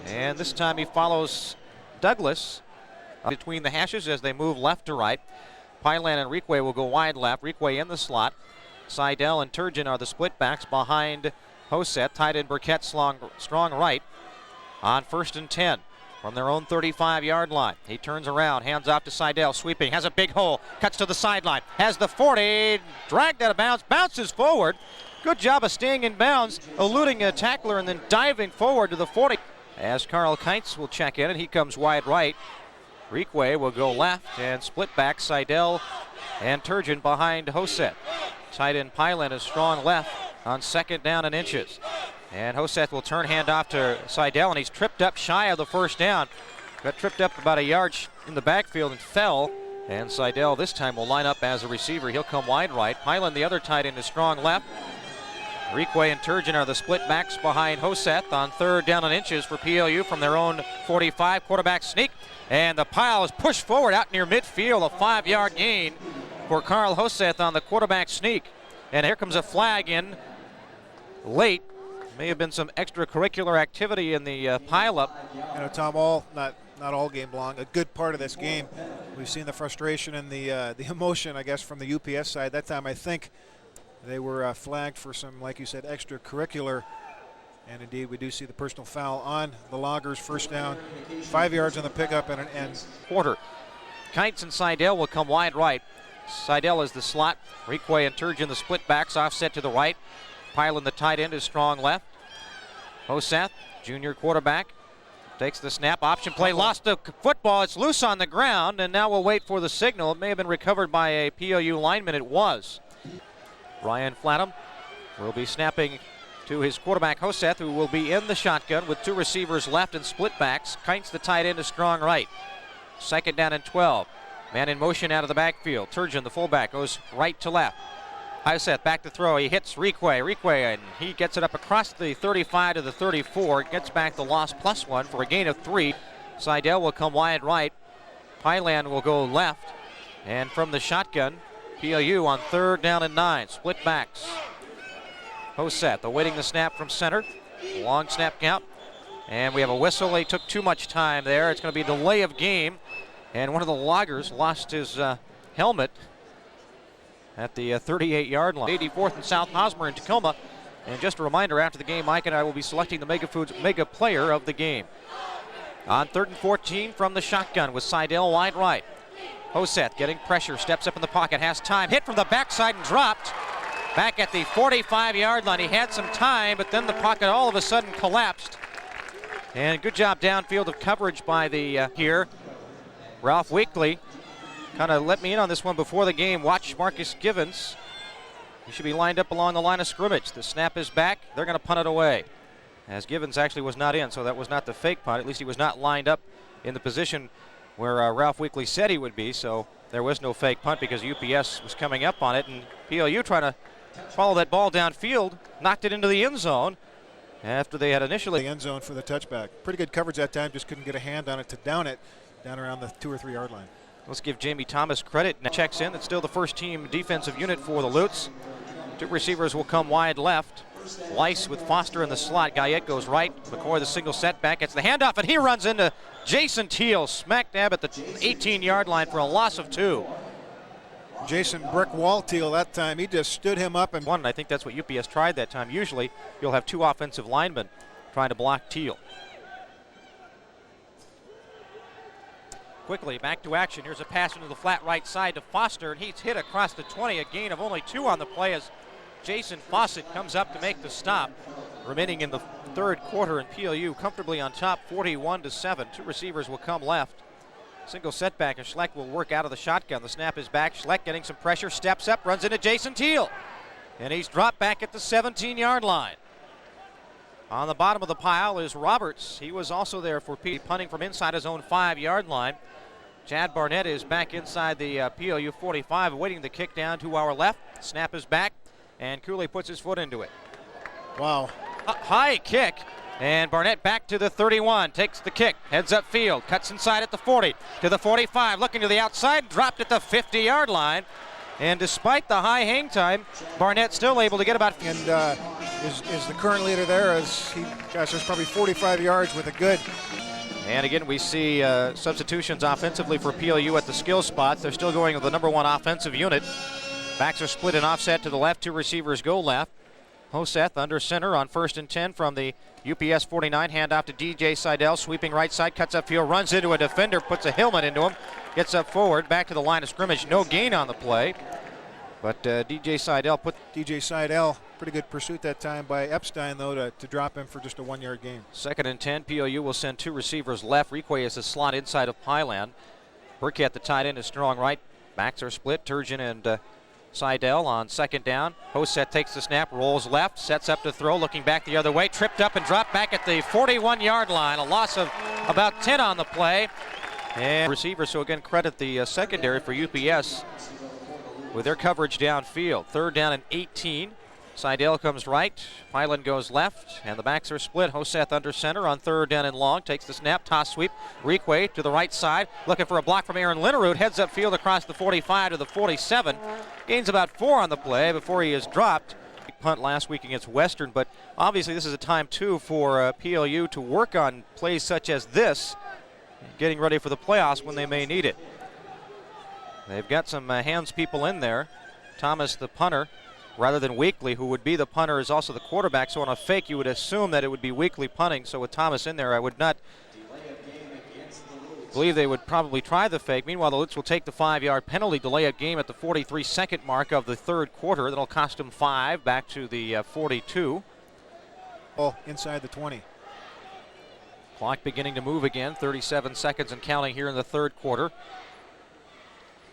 And this time he follows Douglas between the hashes as they move left to right. Pylan and Reekwe will go wide left. Reekwe in the slot. Seidel and Turgeon are the split backs behind Hoseth. Tight end Burkett strong right on first and 10 from their own 35-yard line. He turns around, hands off to Seidel, sweeping, has a big hole, cuts to the sideline, has the 40, dragged out of bounds, bounces forward. Good job of staying in bounds, eluding a tackler and then diving forward to the 40. As Carl Keitz will check in, and he comes wide right. Reekwe will go left, and split back Seidel and Turgeon behind Hoseth. Tight end Pylan is strong left on second down and inches. And Hoseth will turn handoff to Seidel, and he's tripped up shy of the first down. Got tripped up about a yard in the backfield and fell. And Seidel this time will line up as a receiver. He'll come wide right. Pylan, the other tight end, is strong left. Reekwe and Turgeon are the split backs behind Hoseth on third down and inches for PLU from their own 45. Quarterback sneak, and the pile is pushed forward out near midfield. A 5-yard gain for Carl Hoseth on the quarterback sneak. And here comes a flag in late. May have been some extracurricular activity in the pileup. You know, Tom, not all game long. A good part of this game, we've seen the frustration and the emotion, I guess, from the UPS side. That time, I think they were flagged for some, like you said, extracurricular And indeed, we do see the personal foul on the Loggers. First down, 5 yards on the pickup and an end. Quarter. Kites and Seidel will come wide right. Seidel is the slot. Requay and Turgeon the split backs, offset to the right. Pylan the tight end is strong left. Hoseth, junior quarterback, takes the snap. Option play, lost the football. It's loose on the ground, and now we'll wait for the signal. It may have been recovered by a PLU lineman. It was. Ryan Flatham will be snapping to his quarterback, Hoseth, who will be in the shotgun with two receivers left and split backs. Kites the tight end is strong right. Second down and 12. Man in motion out of the backfield. Turgeon, the fullback, goes right to left. Hoseth back to throw. He hits Requay, and he gets it up across the 35 to the 34. Gets back the loss +1 for a gain of 3. Seidel will come wide right. Pylan will go left. And from the shotgun, PLU on 3rd down and 9. Split backs. Hoseth awaiting the snap from center. Long snap count. And we have a whistle. They took too much time there. It's going to be a delay of game. And one of the Loggers lost his helmet at the 38-yard line. 84th and South Hosmer in Tacoma. And just a reminder, after the game, Mike and I will be selecting the Mega Foods Mega Player of the game. On 3rd and 14 from the shotgun with Seidel wide right. Hoseth getting pressure, steps up in the pocket, has time. Hit from the backside and dropped. Back at the 45-yard line. He had some time, but then the pocket all of a sudden collapsed. And good job downfield of coverage by the here. Ralph Weekly kind of let me in on this one before the game. Watch Marcus Givens. He should be lined up along the line of scrimmage. The snap is back. They're going to punt it away. As Givens actually was not in, so that was not the fake punt. At least he was not lined up in the position where Ralph Weekly said he would be, so there was no fake punt because UPS was coming up on it, and PLU trying to follow that ball downfield, knocked it into the end zone after they had initially. The end zone for the touchback. Pretty good coverage that time, just couldn't get a hand on it to down it down around the 2 or 3 yard line. Let's give Jamie Thomas credit. Now checks in. It's still the first team defensive unit for the Lutes. Two receivers will come wide left. Weiss with Foster in the slot. Guyette goes right. McCoy the single setback. Gets the handoff, and he runs into Jason Teal, smack dab at the 18-yard line for a loss of 2. Jason Brick Wall Teal that time. He just stood him up and one. And I think that's what UPS tried that time. Usually you'll have two offensive linemen trying to block Teal. Quickly back to action. Here's a pass into the flat right side to Foster, and he's hit across the 20. A gain of only 2 on the play as Jason Fawcett comes up to make the stop. Remaining in the 3rd quarter, and PLU comfortably on top, 41-7. Two receivers will come left. Single setback, and Schleck will work out of the shotgun. The snap is back. Schleck getting some pressure, steps up, runs into Jason Teal. And he's dropped back at the 17-yard line. On the bottom of the pile is Roberts. He was also there for punting from inside his own 5-yard line. Chad Barnett is back inside the PLU 45, awaiting the kick down to our left. Snap is back, and Cooley puts his foot into it. Wow. High kick, and Barnett back to the 31, takes the kick, heads up field, cuts inside at the 40, to the 45, looking to the outside, dropped at the 50-yard line. And despite the high hang time, Barnett still able to get about. And is the current leader there as he, gosh, there's probably 45 yards with a good. And again, we see substitutions offensively for PLU at the skill spots. They're still going with the number 1 offensive unit. Backs are split and offset to the left. Two receivers go left. Hoseth under center on 1st and 10 from the UPS 49. Handoff to DJ Seidel, sweeping right side, cuts upfield, runs into a defender, puts a helmet into him, gets up forward, back to the line of scrimmage. No gain on the play, but DJ Seidel put. DJ Seidel, pretty good pursuit that time by Epstein, though, to drop him for just a 1-yard gain. 2nd and 10. PLU will send two receivers left. Requay is the slot inside of Pylan. Burkett, the tight end, is strong right. Backs are split. Turgeon and Seidel on 2nd down. Hoseth takes the snap, rolls left, sets up to throw, looking back the other way, tripped up and dropped back at the 41-yard line. A loss of about 10 on the play. And receivers, so again, credit the secondary for UPS with their coverage downfield. 3rd down and 18. Seidel comes right, Pylan goes left, and the backs are split. Hoseth under center on 3rd down and long, takes the snap, toss sweep. Requay to the right side, looking for a block from Aaron Linnerud, heads up field across the 45 to the 47. Gains about 4 on the play before he is dropped. Punt last week against Western, but obviously this is a time too for PLU to work on plays such as this, getting ready for the playoffs when they may need it. They've got some hands people in there. Thomas, the punter, rather than Weekly, who would be the punter, is also the quarterback. So on a fake, you would assume that it would be Weekly punting. So with Thomas in there, I would not believe they would probably try the fake. Meanwhile, the Lutz will take the 5-yard penalty, delay of game at the 43-second mark of the third quarter. That'll cost them 5, back to the 42. Oh, inside the 20. Clock beginning to move again, 37 seconds and counting here in the third quarter.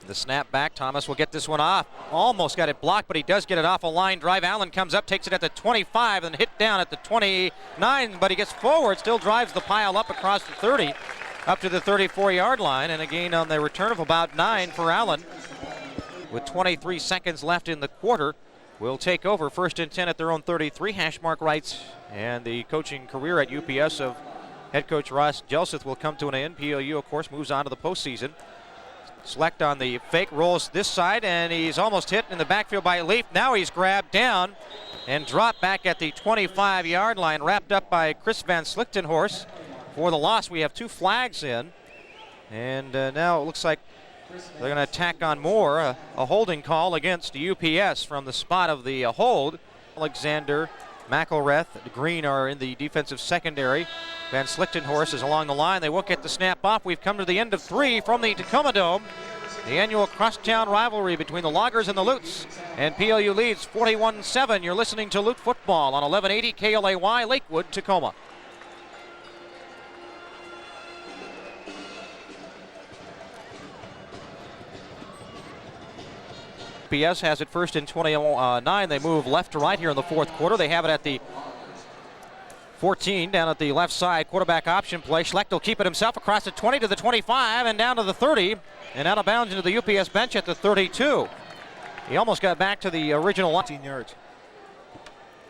The snap back, Thomas will get this one off. Almost got it blocked, but he does get it off a line drive. Allen comes up, takes it at the 25, and hit down at the 29, but he gets forward, still drives the pile up across the 30, up to the 34-yard line, and a gain on the return of about 9 for Allen. With 23 seconds left in the quarter, will take over 1st and 10 at their own 33. Hashmark writes, and the coaching career at UPS of head coach Ross Jelseth will come to an end. PLU, of course, moves on to the postseason. Select on the fake, rolls this side, and he's almost hit in the backfield by Leaf. Now he's grabbed down and dropped back at the 25-yard line, wrapped up by Chris Van Slichtenhorst. For the loss, we have 2 flags in, and now it looks like they're going to attack on more. A holding call against UPS from the spot of the hold. Alexander, McElrath, Green are in the defensive secondary. Van Slichtenhorst is along the line. They won't get the snap off. We've come to the end of 3 from the Tacoma Dome. The annual crosstown rivalry between the Loggers and the Lutes. And PLU leads 41-7. You're listening to Lute Football on 1180 KLAY, Lakewood, Tacoma. UPS has it 1st and 29. They move left to right here in the fourth quarter. They have it at the 14 down at the left side. Quarterback option play. Schlecht will keep it himself across the 20 to the 25 and down to the 30 and out of bounds into the UPS bench at the 32. He almost got back to the original line. 15 yards.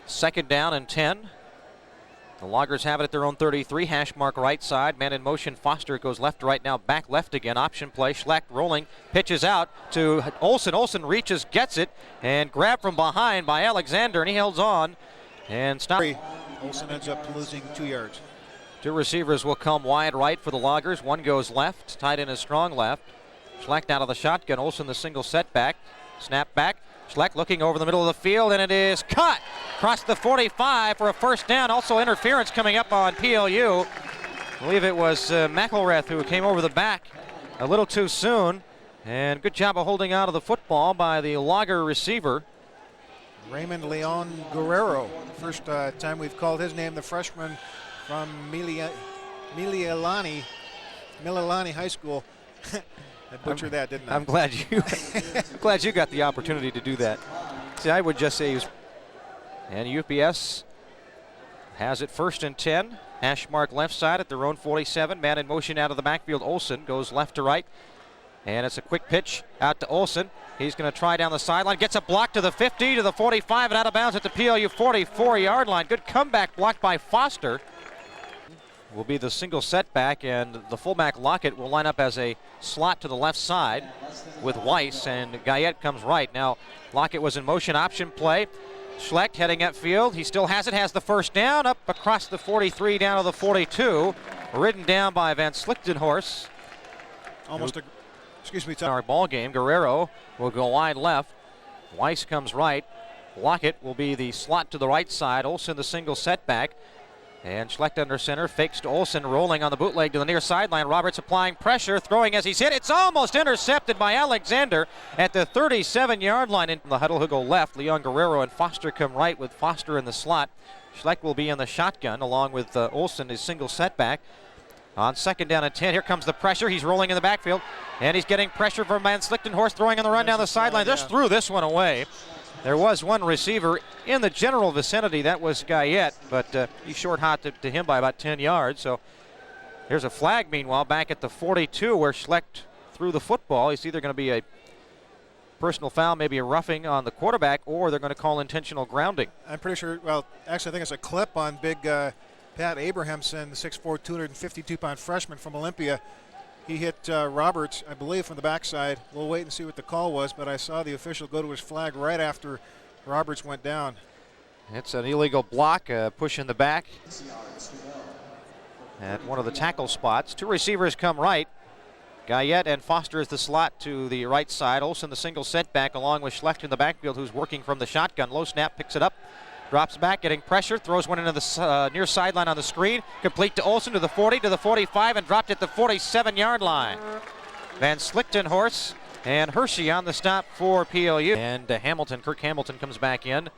2nd down and 10. The Loggers have it at their own 33. Hash mark right side. Man in motion. Foster goes left to right now. Back left again. Option play. Schlecht rolling. Pitches out to Olsen. Olsen reaches, gets it, and grabbed from behind by Alexander, and he holds on and stops. Olsen ends up losing 2 yards. 2 receivers will come wide right for the Loggers. One goes left. Tight end is strong left. Schlecht out of the shotgun. Olsen the single setback. Snap back. Schlecht looking over the middle of the field, and it is cut across the 45 for a 1st down. Also interference coming up on PLU. I believe it was McElrath who came over the back a little too soon. And good job of holding out of the football by the Logger receiver. Raymond Leon Guerrero. First time we've called his name, the freshman from Mililani High School. I butchered that, didn't I? I'm glad you got the opportunity to do that. See, I would just say he was. And UPS has it 1st and 10. Hash mark left side at their own 47. Man in motion out of the backfield. Olsen goes left to right. And it's a quick pitch out to Olsen. He's going to try down the sideline. Gets a block to the 50, to the 45, and out of bounds at the PLU 44-yard line. Good comeback blocked by Foster. Will be the single setback, and the fullback Lockett will line up as a slot to the left side with Weiss, and Guyette comes right. Now, Lockett was in motion, option play. Schlecht heading upfield. He still has it, has the 1st down, up across the 43 down to the 42. Ridden down by Van Slichtenhorst. Almost a, excuse me, our ball game. Guerrero will go wide left. Weiss comes right. Lockett will be the slot to the right side. Olsen the single setback. And Schlecht under center, fakes to Olsen, rolling on the bootleg to the near sideline. Roberts applying pressure, throwing as he's hit. It's almost intercepted by Alexander at the 37-yard line. In the huddle, he'll go left. Leon Guerrero and Foster come right with Foster in the slot. Schlecht will be in the shotgun along with Olsen, his single setback. On 2nd down and 10, here comes the pressure. He's rolling in the backfield, and he's getting pressure from Van Slichtenhorst, throwing on the run down the sideline. Just threw this one away. There was one receiver in the general vicinity. That was Guyette, but he short-hotted to him by about 10 yards. So here's a flag, meanwhile, back at the 42 where Schlecht threw the football. It's either going to be a personal foul, maybe a roughing on the quarterback, or they're going to call intentional grounding. I'm pretty sure, well, actually I think it's a clip on big Pat Abrahamson, the 6'4", 252-pound freshman from Olympia. He hit Roberts, I believe, from the backside. We'll wait and see what the call was, but I saw the official go to his flag right after Roberts went down. It's an illegal block, push in the back at one of the tackle spots. 2 receivers come right. Guyette and Foster is the slot to the right side. Olsen the single setback along with Schlecht in the backfield, who's working from the shotgun. Low snap, picks it up, drops back, getting pressure, throws one into the near sideline on the screen. Complete to Olsen to the 40, to the 45, and dropped at the 47-yard line. Van Slichtenhorst and Hershey on the stop for PLU. And Kirk Hamilton comes back in.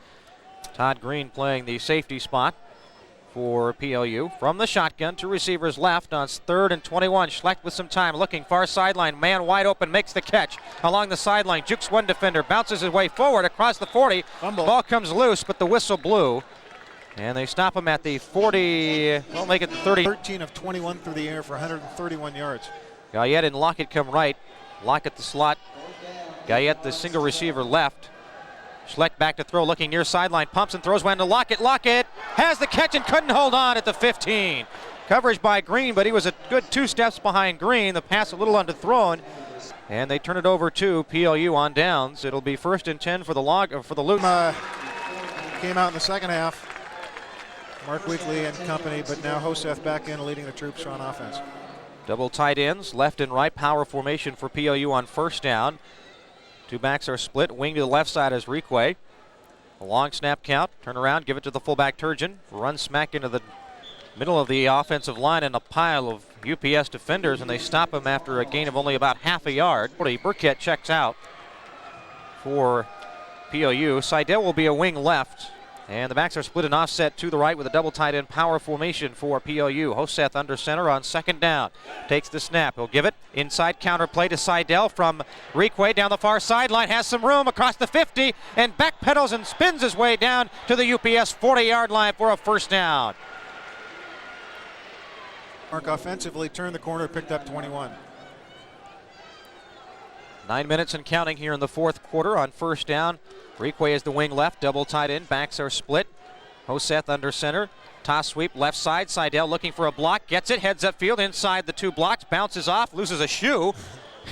Todd Green playing the safety spot for PLU. From the shotgun, two receivers left on 3rd and 21. Schlecht with some time, looking far sideline. Man wide open, makes the catch along the sideline. Jukes one defender, bounces his way forward across the 40. Fumble. Ball comes loose, but the whistle blew. And they stop him at the 40, won't make it the 30. 13 of 21 through the air for 131 yards. Guyette and Lockett come right. Lockett the slot. Guyette the single receiver left. Schlecht back to throw, looking near sideline, pumps and throws one to Lockett. Lockett has the catch and couldn't hold on at the 15. Coverage by Green, but he was a good 2 steps behind Green. The pass a little underthrown, and they turn it over to PLU on downs. It'll be 1st and 10 for the Loot. Came out in the second half. Mark Weekly and company, but now Hoseth back in leading the troops on offense. Double tight ends, left and right, power formation for PLU on 1st down. Two backs are split. Wing to the left side is Requay. A long snap count. Turn around, give it to the fullback Turgeon. Run smack into the middle of the offensive line and a pile of UPS defenders, and they stop him after a gain of only about half a yard. Burkett checks out for PLU. Seidel will be a wing left. And the backs are split and offset to the right with a double tight end power formation for PLU. Hoseth under center on 2nd down. Takes the snap. He'll give it. Inside counter play to Seidel from Requay down the far sideline. Has some room across the 50 and backpedals and spins his way down to the UPS 40-yard line for a 1st down. Mark offensively turned the corner, picked up 21. 9 minutes and counting here in the 4th quarter on 1st down. Requay is the wing left, double tight end, backs are split. Hoseth under center, toss sweep left side. Seidel looking for a block, gets it, heads upfield inside the 2 blocks, bounces off, loses a shoe,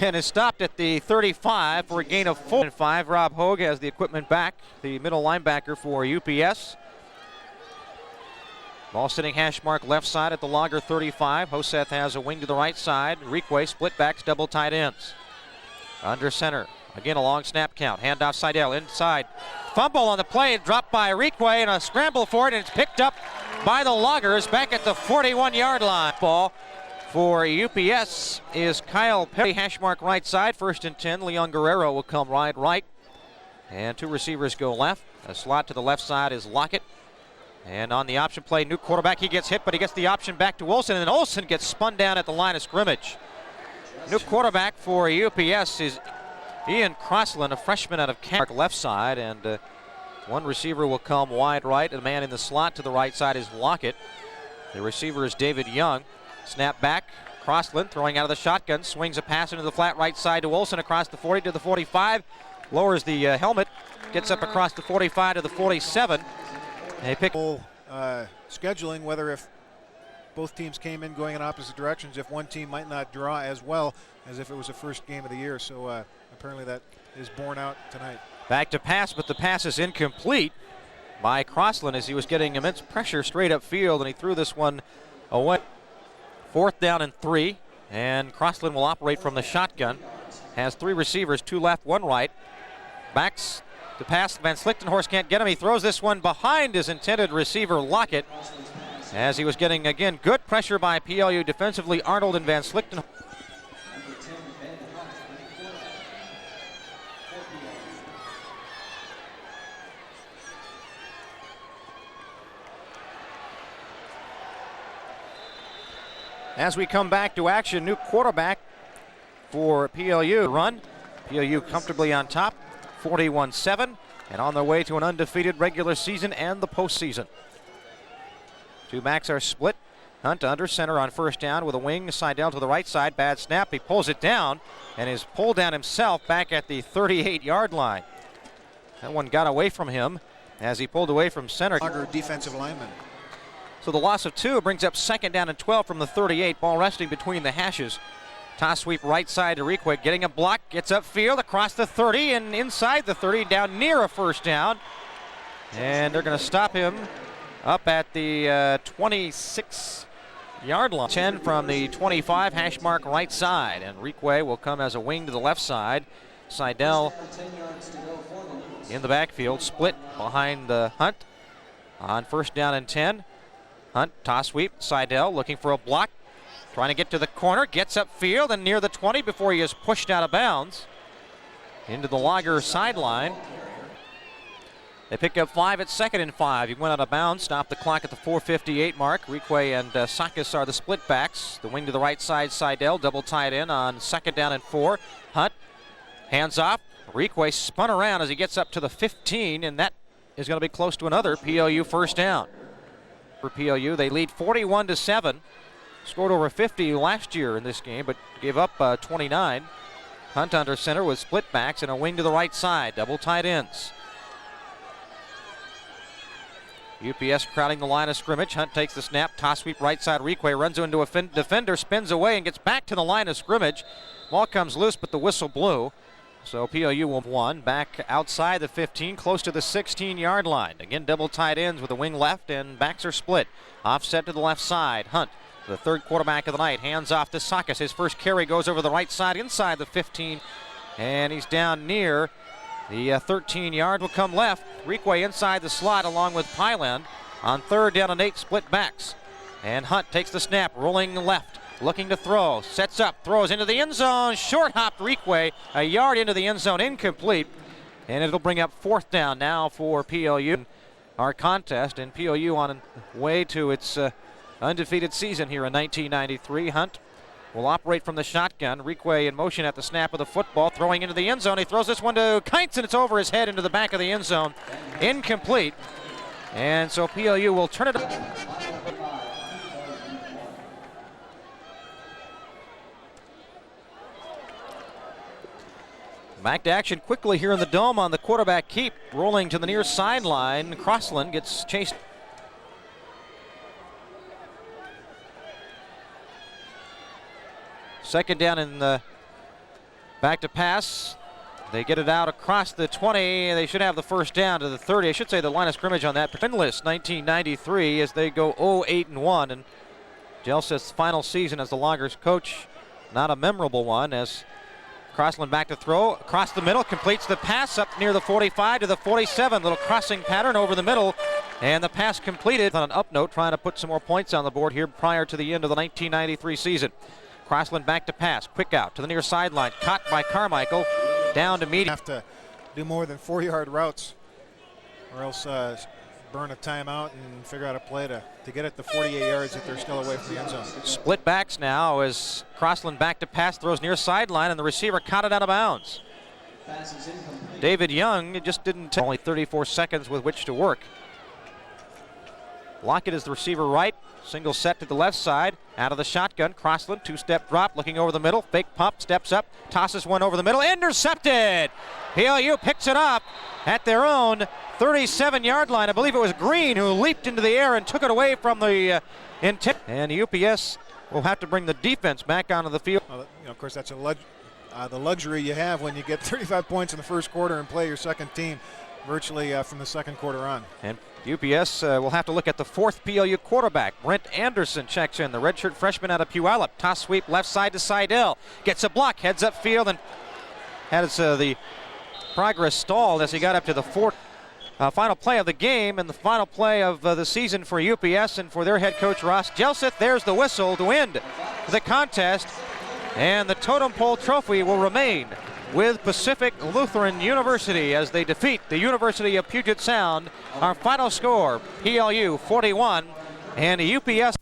and is stopped at the 35 for a gain of 4 and 5. Rob Hogue has the equipment back, the middle linebacker for UPS. Ball sitting hash mark left side at the Logger 35. Hoseth has a wing to the right side. Requay split backs, double tight ends. Under center. Again, a long snap count. Handoff Seidel inside. Fumble on the play, dropped by Requay, and a scramble for it, and it's picked up by the Loggers back at the 41-yard line. Ball for UPS is Kyle Perry. Hash mark right side. 1st and 10. Leon Guerrero will come right. And 2 receivers go left. A slot to the left side is Lockett. And on the option play, new quarterback, he gets hit, but he gets the option back to Olsen, and then Olsen gets spun down at the line of scrimmage. New quarterback for UPS is Ian Crossland, a freshman out of Camp left side, and 1 receiver will come wide right. The man in the slot to the right side is Lockett. The receiver is David Young. Snap back, Crossland throwing out of the shotgun, swings a pass into the flat right side to Olsen across the 40 to the 45, lowers the helmet, gets up across the 45 to the 47. They pick scheduling, whether if both teams came in going in opposite directions, if one team might not draw as well as if it was the first game of the year. So apparently that is borne out tonight. Back to pass, but the pass is incomplete by Crossland as he was getting immense pressure straight up field, and he threw this one away. 4th down and 3, and Crossland will operate from the shotgun. Has 3 receivers, 2 left, 1 right. Backs the pass. Van Slichtenhorst can't get him. He throws this one behind his intended receiver, Lockett, as he was getting, again, good pressure by PLU defensively. Arnold and Van Slichtenhorst. As we come back to action, new quarterback for PLU. Run. PLU comfortably on top, 41-7, and on their way to an undefeated regular season and the postseason. 2 backs are split. Hunt under center on 1st down with a wing. Seidel to the right side. Bad snap. He pulls it down and is pulled down himself back at the 38-yard line. That one got away from him as he pulled away from center. Defensive lineman. So the loss of 2 brings up 2nd down and 12 from the 38. Ball resting between the hashes. Toss sweep right side to Requay, getting a block, gets upfield across the 30 and inside the 30, down near a 1st down. And they're going to stop him up at the 26 yard line. 10 from the 25, hash mark right side. And Requay will come as a wing to the left side. Seidel in the backfield, split behind Hunt on first down and 10. Hunt, toss sweep, Seidel looking for a block, trying to get to the corner, gets upfield and near the 20 before he is pushed out of bounds into the Lager sideline. They pick up 5 at 2nd and 5. He went out of bounds, stopped the clock at the 4:58 mark. Requay and Sakis are the split backs. The wing to the right side, Seidel, double tied in on 2nd down and 4. Hunt, hands off. Requay spun around as he gets up to the 15, and that is going to be close to another PLU first down. For PLU, they lead 41-7. Scored over 50 last year in this game, but gave up 29. Hunt under center with split backs and a wing to the right side, double tight ends. UPS crowding the line of scrimmage. Hunt takes the snap, toss sweep right side. Requay runs into a defender, spins away and gets back to the line of scrimmage. Ball comes loose, but the whistle blew. So PLU will one back outside the 15, close to the 16-yard line. Again, double tight ends with a wing left, and backs are split. Offset to the left side. Hunt, the third quarterback of the night, hands off to Sakis. His first carry goes over the right side inside the 15, and he's down near the 13-yard. Will come left. Requay inside the slot along with Pyland on 3rd down and 8, split backs. And Hunt takes the snap, rolling left, looking to throw, sets up, throws into the end zone, short hopped Requay, a yard into the end zone, incomplete. And it'll bring up 4th down now for PLU. Our contest, and PLU on way to its undefeated season here in 1993. Hunt will operate from the shotgun. Requay in motion at the snap of the football, throwing into the end zone. He throws this one to Kites, and it's over his head into the back of the end zone. Incomplete. And so PLU will turn it up. Back to action quickly here in the dome on the quarterback keep. Rolling to the near sideline. Crossland gets chased. Second down and back to pass. They get it out across the 20. They should have the first down to the 30. I should say the line of scrimmage on that. Winless 1993 as they go 0-8-1. And Jelseth's final season as the Loggers coach, not a memorable one, as Crossland back to throw across the middle, completes the pass up near the 45 to the 47. Little crossing pattern over the middle, and the pass completed on an up note, trying to put some more points on the board here prior to the end of the 1993 season. Crossland back to pass, quick out to the near sideline, caught by Carmichael, down to medium. Have to do more than 4-yard routes, or else burn a timeout and figure out a play to get it to 48 yards if they're still away from the end zone. Split backs now as Crossland back to pass, throws near sideline, and the receiver caught it out of bounds. David Young just didn't take only 34 seconds with which to work. Lockett is the receiver right. Single set to the left side. Out of the shotgun. Crossland, 2-step drop, looking over the middle. Fake pump, steps up, tosses one over the middle. Intercepted! PLU picks it up at their own 37-yard line. I believe it was Green who leaped into the air and took it away from the intent. And UPS will have to bring the defense back onto the field. Well, of course, that's the luxury you have when you get 35 points in the first quarter and play your second team virtually from the second quarter on. And UPS will have to look at the 4th PLU quarterback. Brent Anderson checks in, the redshirt freshman out of Puyallup. Toss sweep left side to Seidel. Gets a block, heads up field, and has the progress stalled as he got up to the final play of the game and the final play of the season for UPS and for their head coach Ross Jelseth. There's the whistle to end the contest, and the totem pole trophy will remain with Pacific Lutheran University as they defeat the University of Puget Sound. Our final score, PLU 41 and UPS